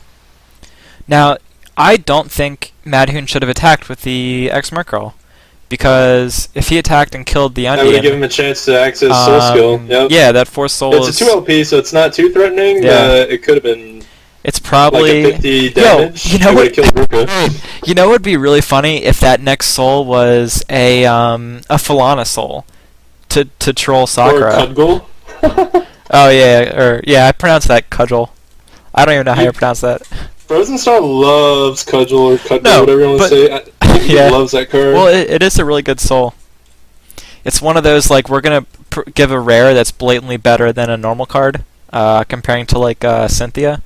Now, I don't think Madhund should have attacked with the X-Merc girl. Because if he attacked and killed the That would have given Undian... him a chance to access Soul Skill. Yep. Yeah, that Force Soul It's is... a 2 LP, so it's not too threatening, Yeah. but it could have been It's probably... like a 50 damage. Yo, you know It what? would've killed Ruka. You know what would be really funny if that next soul was a Falana soul to troll Or Sakura. Kudgul. Oh yeah, I pronounce that Cudgel. I don't even know how you pronounce that. Frozenstar loves Cudgel or Cudgel, No, whatever you want to but- say. I think he Yeah. loves that card. Well, it is a really good soul. It's one of those like we're gonna give a rare that's blatantly better than a normal card, comparing to like Cynthia.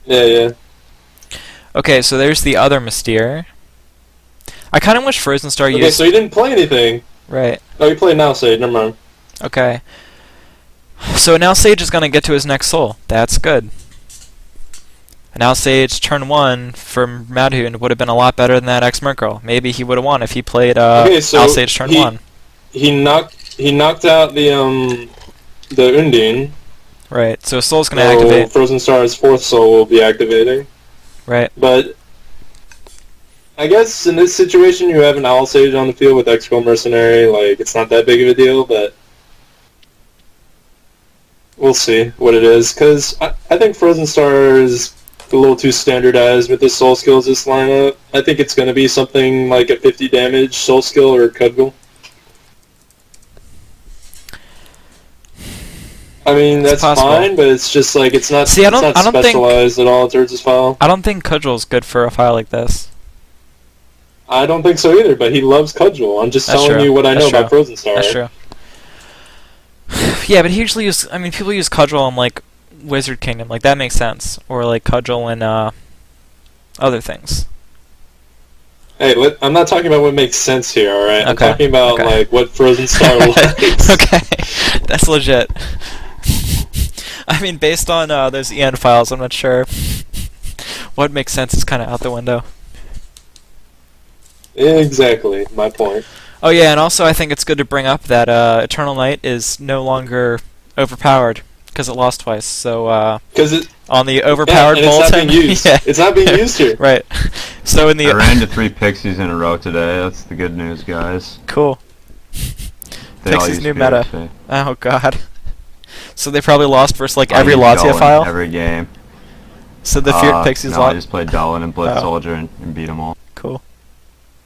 Yeah. Okay, so there's the other Mystere. I kind of wish Frozenstar Okay, used so he didn't play anything. right. Oh, he played Now Sage, never mind. Okay. So now Sage is gonna get to his next soul. That's good. Now Sage turn 1 from Madhund would have been a lot better than that X-Merc girl. Maybe he would have won if he played Okay, so Now Sage turn 1. He knocked out the Undine. Right. So Soul's gonna So activate. Frozenstar's 4th soul will be activating. Right. But I guess in this situation you have an Owl Sage on the field with X-Girl Mercenary, like it's not that big of a deal, but we'll see what it is. Because I think Frozenstar is a little too standardized with his soul skills this lineup. I think it's going to be something like a 50 damage soul skill or Kudgul. I mean, It's that's possible. fine, but it's just like it's not, See, I don't- it's I not don't think- specialized at all towards his file. I don't think Cudgel's good for a file like this. I don't think so either, but he loves Cudgel. I'm just That's telling true. you what I know That's about Frozenstar. That's true. Yeah, but he usually use. I mean, people use Cudgel on like Wizard Kingdom, like that makes sense, or like Cudgel and other things. Hey, I'm not talking about what makes sense here, alright? I'm Okay, talking about okay. like what Frozenstar likes. Okay, that's legit. I mean, based on those EN files, I'm not sure. What makes sense is kind of out the window. Exactly, my point. Oh yeah, and also I think it's good to bring up that Eternal Night is no longer overpowered because it lost twice. So Because it, on the yeah, overpowered and it's not bulletin, being used. yeah, It's not being used here. right. So in the I ran to 3 pixies in a row today. That's the good news, guys. cool. They all Pixies use new meta. PHP. Oh god. So they probably lost versus like I every use Latia Dolan file. every game. So the feared Pixies no, I lost. just played Dolan and Blitz Oh. Soldier and beat them all. Cool.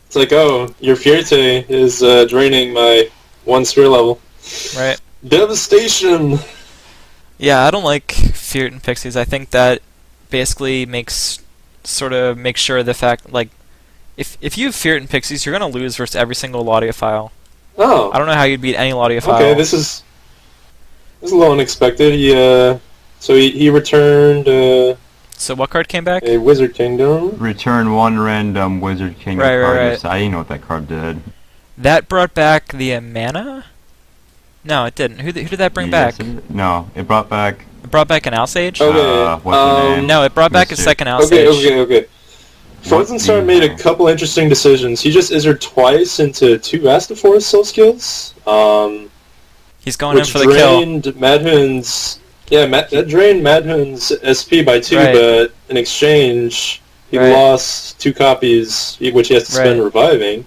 It's like, oh, your Fierte is draining my 1 sphere level. Right. Devastation! Yeah, I don't like feared and Pixies. I think that basically makes sure the fact like if you have feared and Pixies, you're gonna lose versus every single Latia file. Oh, I don't know how you'd beat any Latia file. okay, this is a little unexpected. He returned So what card came back? a Wizard Kingdom. Return 1 random Wizard Kingdom Right, card. right. Yes, I didn't know what that card did. That brought back the mana? No, it didn't. Who did that bring Yes, back? No, it brought back. It brought back an Alsage? Okay, what's her name? No, it brought back a Mystic. second Alsage. Okay. Frozenstar made a couple interesting decisions. He just Izzard twice into 2 Astaforce soul skills. He's going in Which for the kill. drained Madhund's... Yeah, that drained Madhund's SP by 2, Right. but in exchange, he Right. lost 2 copies, which he has to spend Right. reviving,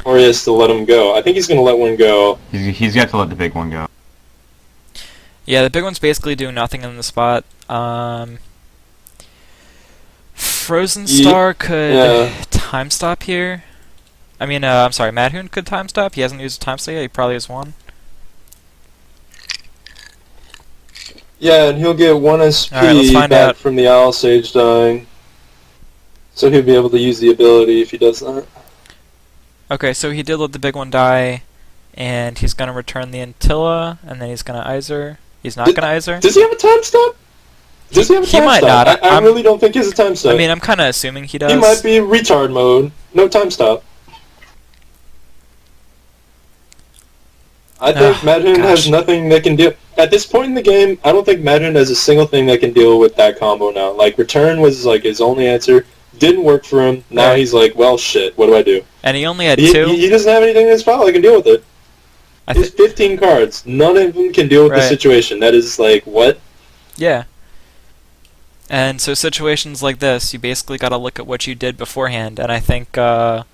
or he has to let him go. I think he's going to let one go. He's got to let the big one go. Yeah, the big one's basically doing nothing in the spot. Frozenstar could Yeah. time stop here. I mean, I'm sorry, Madhund could time stop. He hasn't used a time stop yet. He probably has one. Yeah, and he'll get 1 SP Alright, let's find back out. from the Owl Sage dying. So he'll be able to use the ability if he does that. Okay, so he did let the big one die, and he's gonna return the Antilla, and then he's gonna Iser. He's not gonna Iser. Does he have a time stop? Does he have a He time might stop? not. I really don't think he has a time stop. I mean, I'm kind of assuming he does. he might be retard mode. No time stop. I think Madhund has gosh. nothing that can deal... At this point in the game, I don't think Madhund has a single thing that can deal with that combo now. Like, return was like his only answer. Didn't work for him. Now Right. he's like, well, shit, what do I do? And he only had He, two. he doesn't have anything in his file that can deal with it. I He has thi- 15 cards. None of them can deal with the Right. situation. That is like, what? Yeah. And so situations like this, you basically got to look at what you did beforehand. And I think the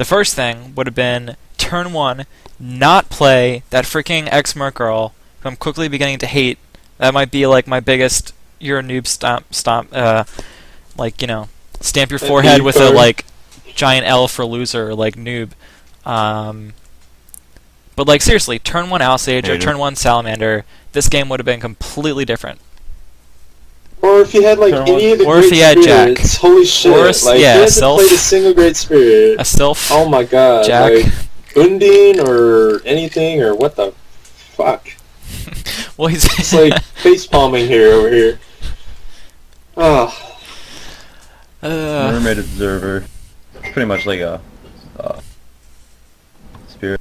first thing would have been turn 1, not play that freaking ex-merc girl who I'm quickly beginning to hate. That might be like my biggest "you're a noob" stomp. Like, you know, stamp your That forehead noob with a card. like giant L for loser, like noob. But like seriously, turn 1 Alsage or Hater. turn 1 Salamander. This game would have been completely different. Or if he had like Turn any of the Or if great he had Jack. spirits. Holy shit. Or Like, yeah, he hasn't Sylph. played a single great spirit. A Sylph. Oh my god. Jack. Like, Undine or anything or what the fuck. Well, he's It's like face palming here over here. Oh. Mermaid Observer. Pretty much like a spirit.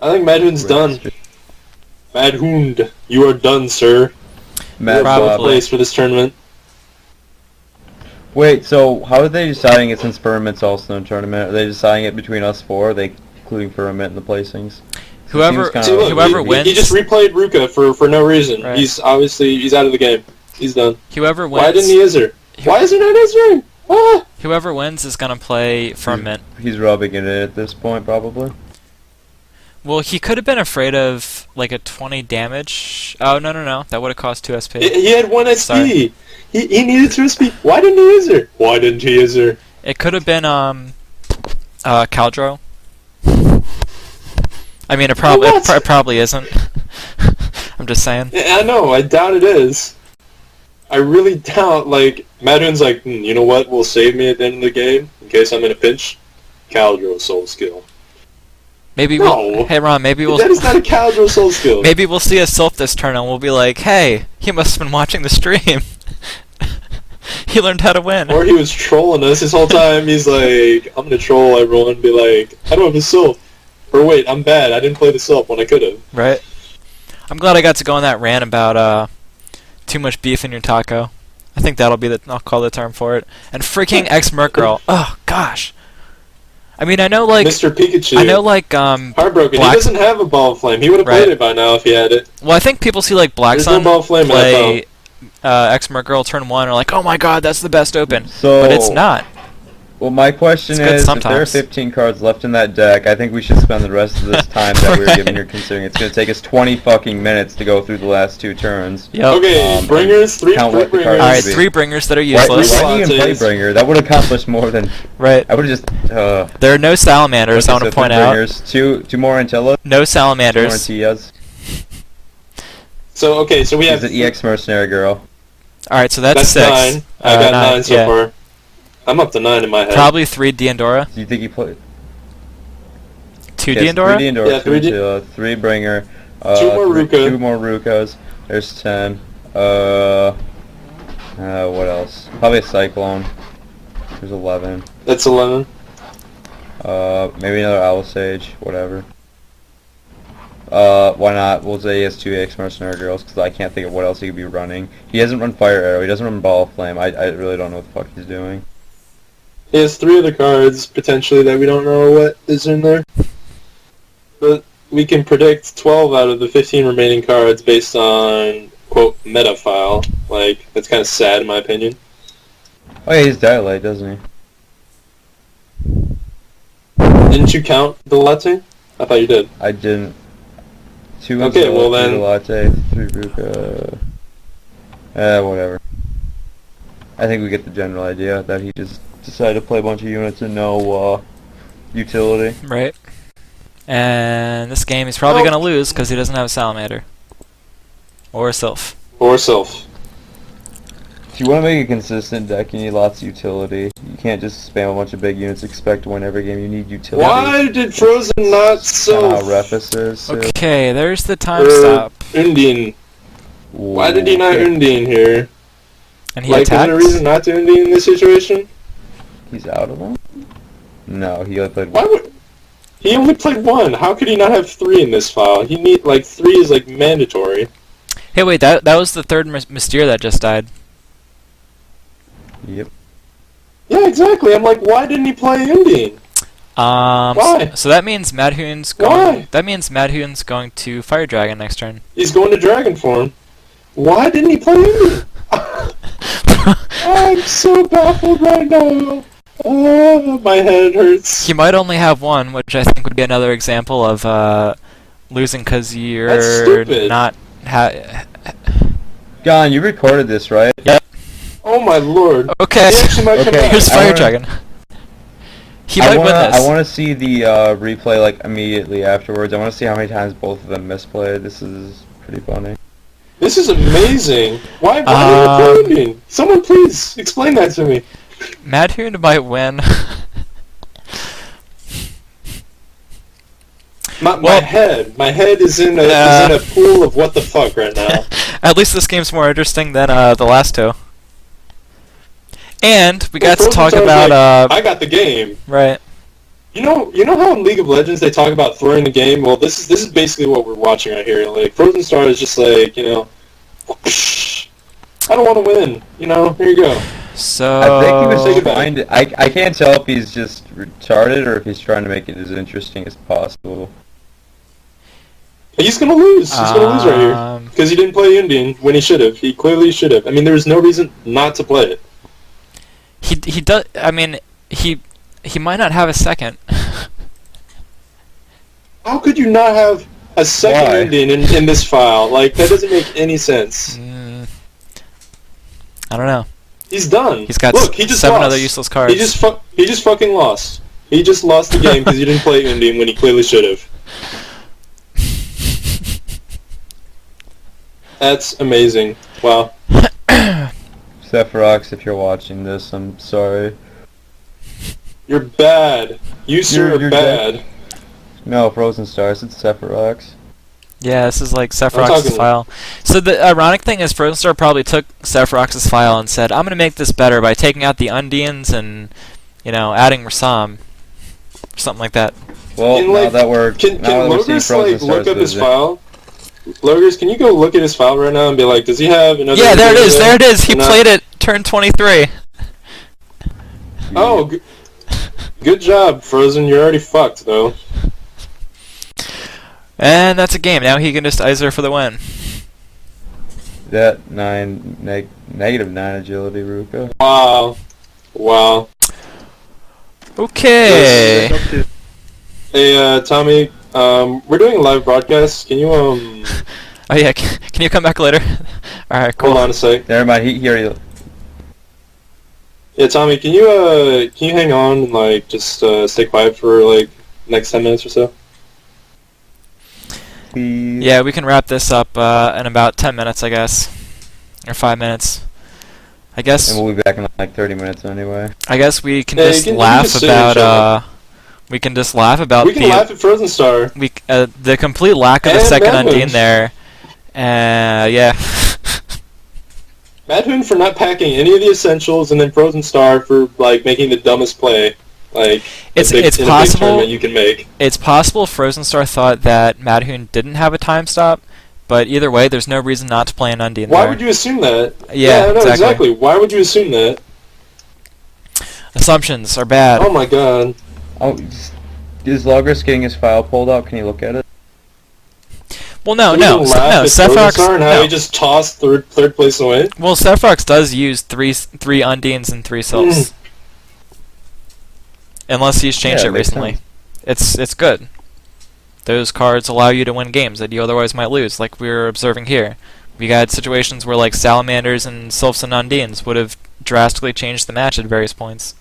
I think Madhund's done. Madhund, you are done, sir. Mad Probably. Bob. Place for this tournament. Wait, so how are they deciding it since Firmament's also in the tournament? Are they deciding it between us four? Or are they including Firmament in the placings? Whoever- Seems kinda- See, look, Whoever he wins- just replayed Ruka for no reason. Right. He's obviously out of the game. He's done. whoever wins. Why didn't he Izzur? Why is he not Izzur? Ah! Whoever wins is gonna play Firmament. He's rubbing it in at this point, probably. Well, he could have been afraid of like a 20 damage. Oh no, that would have cost 2 SP. He had 1 SP. Sorry. He needed 2 SP. Why didn't he Izzur? Why didn't he Izzur? It could have been Caldro. I mean, it What? probably isn't. I'm just saying. Yeah, I know. I doubt it is. I really doubt. Like Madhund's like, you know what? Will save me at the end of the game in case I'm in a pinch. Caldro soul skill. Maybe No. we'll. Hey Ron, maybe we'll. That is not a Caldro soul skill. Maybe we'll see a Sylph this turn and we'll be like, hey, he must have been watching the stream. He learned how to win. Or he was trolling us this whole time. He's like, I'm gonna troll everyone and be like, I don't have a Sylph. Or wait, I'm bad. I didn't play the Sylph when I could have. Right? I'm glad I got to go on that rant about too much beef in your taco. I think that'll be I'll call the term for it. And freaking ex-merc girl. Oh gosh. I mean, I know like Mr. Pikachu. I know like Heartbroken. Black- He doesn't have a ball of flame. He would have Right. played it by now if he had it. well, I think people see like Black There's Sun no ball of flame in that play ex-merc girl turn 1 are like, oh my god, that's the best open. So, But it's not. Well, my question It's good is, if there are sometimes. 15 cards left in that deck, I think we should spend the rest of this time that we were given here, considering it's going to take us 20 fucking minutes to go through the last 2 turns. Yep. Okay, bringers, 3 count what the bringers. cards Alright, be. 3 bringers that are Why, useless. why do you even play Lattes. Bringer? That would accomplish more than... Right. I would have just... There are no salamanders, I want to point out. Bringers, two more Antillas, No 2 more salamanders. Antillas. So, okay, so we have... Is it EX Mercenary Girl? Alright, so that's 6. 9. I got 9 so yeah. far. I'm up to 9 in my head. Probably 3 Diandora. Do you think he played... 2 Yes, Diandora? 3 Diandora, Yeah, 2 3 Di- Antilla, 3 Bringer, 2 more Ruka. 2 more Rukas. There's 10. What else? Probably a Cyclone. There's 11. That's 11. Maybe another Owl Sage, whatever. Why not? We'll say he has 2 EX Mercenary Girls, because I can't think of what else he could be running. He doesn't run Fire Arrow, he doesn't run Ball of Flame. I really don't know what the fuck he's doing. He has 3 other cards, potentially, that we don't know what is in there. But we can predict 12 out of the 15 remaining cards based on, quote, meta file. Like, that's kind of sad in my opinion. Oh yeah, he's Dilate, doesn't he? Didn't you count the latte? I thought you did. I didn't. 2 Okay, Azul, well 3 then- Latte, 3 Ruka. Whatever. I think we get the general idea that he just decided to play a bunch of units and no utility. Right. And this game he's probably Well- going to lose because he doesn't have a Salamander. Or a Sylph. Or Sylph. If you want to make a consistent deck, you need lots of utility. You can't just spam a bunch of big units, expect to win every game. You need utility. Why did Frozen not Kind Sylph? of how Refus is. too. Okay, there's the time Or stop. Undine. Why did he not Okay. Undine here? And he Like, is there a attacks. reason not to Undine in this situation? He's out of them? No, he only played Why one. would... He only played 1. How could he not have 3 in this file? He need, like, 3 is, like, mandatory. Hey, wait, that was the third Mystere that just died. Yep. Yeah, exactly. I'm like, why didn't he play Undine? Why? So that means Madhund's going. Why? That means Madhund's going to Fire Dragon next turn. He's going to Dragon form. Why didn't he play Undine? I'm so baffled right now. My head hurts. He might only have one, which I think would be another example of losing because That's you're stupid. not. Gon, you recorded this, right? Oh my lord. Okay. He actually might come Okay, back. Here's I Fire wanna- Dragon. He might win this. I want to see the replay like immediately afterwards. I want to see how many times both of them misplayed. This is pretty funny. This is amazing. Why didn't he play Undine? Someone please explain that to me. Madhund might win. My Well- my head is in a pool of what the fuck right now. At least this game's more interesting than the last two. And we got to Frozen talk Star's about like, I got the game. right. You know how in League of Legends they talk about throwing the game? Well, this is basically what we're watching right here. Like, Frozenstar is just like, I don't want to win. Here you go. So I think he was Think just about trying to. I can't tell if he's just retarded or if he's trying to make it as interesting as possible. He's gonna lose. He's gonna lose right here because he didn't play Undine when he should have. He clearly should have. I mean, there was no reason not to play it. He does. I mean, he might not have a second. How could you not have a second Why? Undine in this file? Like, that doesn't make any sense. I don't know. He's done. He's got Look, he just 7 lost. other useless cards. He just fucking lost. He just lost the game because he didn't play Undine when he clearly should have. That's amazing. Wow. Sephirox, if you're watching this, I'm sorry. You're bad. You sir are You're bad. No, Frozenstar, it's Sephirox. Yeah, this is like talking- Sephirox's file. So the ironic thing is Frozenstar probably took Sephirox's file and said, I'm going to make this better by taking out the Undines and, adding Rasam. Or something like that. Well, Can, now like, that we're Can now that we're seeing Logers like Frozenstar's look up his visit. file? Logers, can you go look at his file right now and be like, does he have another? Yeah, there it is. There it is. He Or not? played it turn 23. Oh, good job, Frozen. You're already fucked though. And that's a game. Now he can just Iser for the win. That negative 9 agility, Ruka. Wow. Okay. Hey, Tommy. We're doing a live broadcast. Can you Oh yeah. Can you come back later? All right. Cool. hold on a sec? Never mind. He already. Yeah, Tommy. Can you hang on and like just stay quiet for like next 10 minutes or so? Please. Yeah, we can wrap this up in about 10 minutes, I guess, or 5 minutes. I guess. And we'll be back in like 30 minutes anyway. I guess we can Yeah, you just can laugh just sit and about. We can just laugh about We can laugh at Frozenstar. the complete lack of a And second Madhund. Undine there. Yeah. Madhund for not packing any of the essentials, and then Frozenstar for like making the dumbest play. Like It's in a big possible. tournament you can make. It's possible Frozenstar thought that Madhund didn't have a time stop, but either way, there's no reason not to play an Undine Why there. would you assume that? Yeah, no, exactly. Why would you assume that? Assumptions are bad. Oh my god. Oh, is Logris getting his file pulled out? Can you look at it? Well, no. You can laugh at Sephirox. Frozenstar and how No. he just tossed third place away. Well, Sephirox does use three Undines and 3 Sylphs. Unless he's changed Yeah, it makes recently. It's good. those cards allow you to win games that you otherwise might lose, like we were observing here. We had situations where like Salamanders and Sylphs and Undines would have drastically changed the match at various points.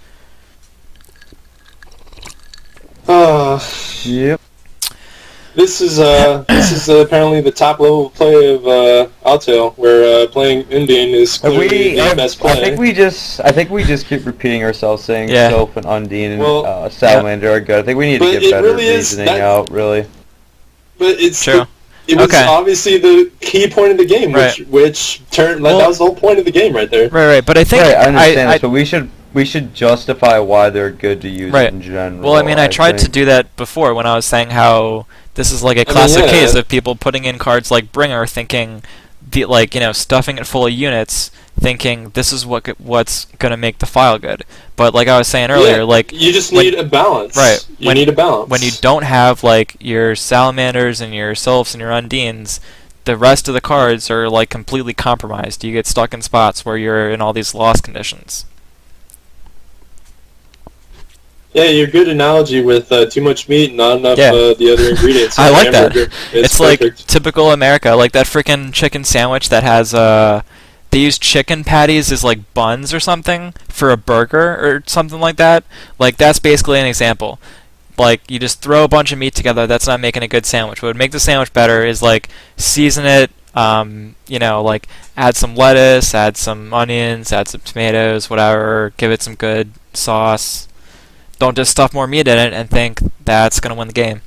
Yep. This is apparently the top level of play of Altail, where playing Undine is clearly the best play. I think we just keep repeating ourselves saying Yeah. Sylph and Undine and Well, Salamander are good. I think we need to But get it better really is reasoning that- out, really. But it's True. it was Okay. obviously the key point of the game, Right. which turned Well- that was the whole point of the game right there. Right, but I think Right, I understand this, but we should justify why they're good to use Right. in general. Well, I mean, I tried to think. do that before when I was saying how this is like a I mean, classic yeah. case of people putting in cards like Bringer, thinking, like, you know, stuffing it full of units, thinking this is what's gonna make the file good. But like I was saying earlier, Yeah, like you just when- need a balance. right, You need a balance. when you don't have like your Salamanders and your Sylphs and your Undines, the rest of the cards are like completely compromised. You get stuck in spots where you're in all these loss conditions. Yeah, your good analogy with too much meat, not enough Yeah. The other ingredients. I like that. Hamburger. It's perfect. like typical America, like that frickin' chicken sandwich that has they use chicken patties as like buns or something for a burger or something like that. Like that's basically an example. Like you just throw a bunch of meat together, that's not making a good sandwich. What would make the sandwich better is like season it, you know, like add some lettuce, add some onions, add some tomatoes, whatever, give it some good sauce. Don't just stuff more meat in it and think that's going to win the game.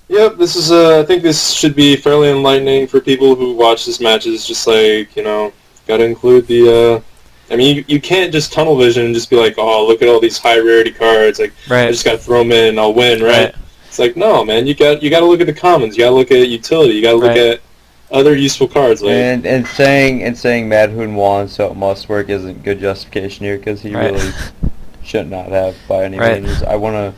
Yep, this is. I think this should be fairly enlightening for people who watch this matches. Just like, you know, got to include the. I mean, you can't just tunnel vision and just be like, oh, look at all these high rarity cards. Like, I Right. just got to throw them in and I'll win, right? Right. It's like, no, man. You got to look at the commons. You got to look at utility. You got to look Right. at other useful cards. Like, And saying Madhund2 so it must work isn't good justification here because he Right. really should not have by any Right. means. Again,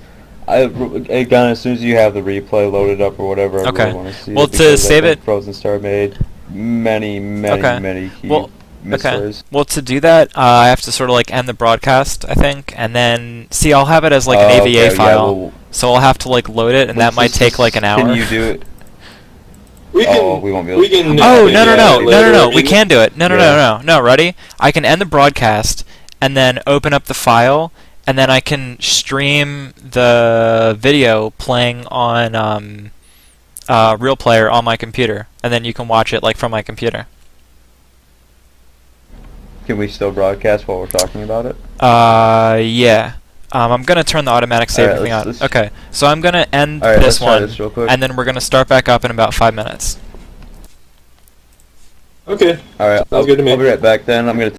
as soon as you have the replay loaded up or whatever, I Okay. really want to see Well, it to because I save think it- Frozenstar made many Okay. key Well, misplays. Well, to do that, I have to sort of like end the broadcast, I think, and then see. I'll have it as like an AVA Okay, yeah, file, well, so I'll have to like load it, and that might take like an hour. Can you do it? we can. Oh, we won't be able we to. can. Oh yeah, no! later. I We mean, can do it. Yeah. No. Ready? I can end the broadcast and then open up the file, and then I can stream the video playing on Real Player on my computer, and then you can watch it like from my computer. Can we still broadcast while we're talking about it? Yeah. I'm gonna turn the automatic save Alright, thing on. let's- Okay, so I'm gonna end Alright, this let's try one, this real quick. and then we're gonna start back up in about 5 minutes. Okay. All right, Sounds good to me. I'll be right back then. I'm gonna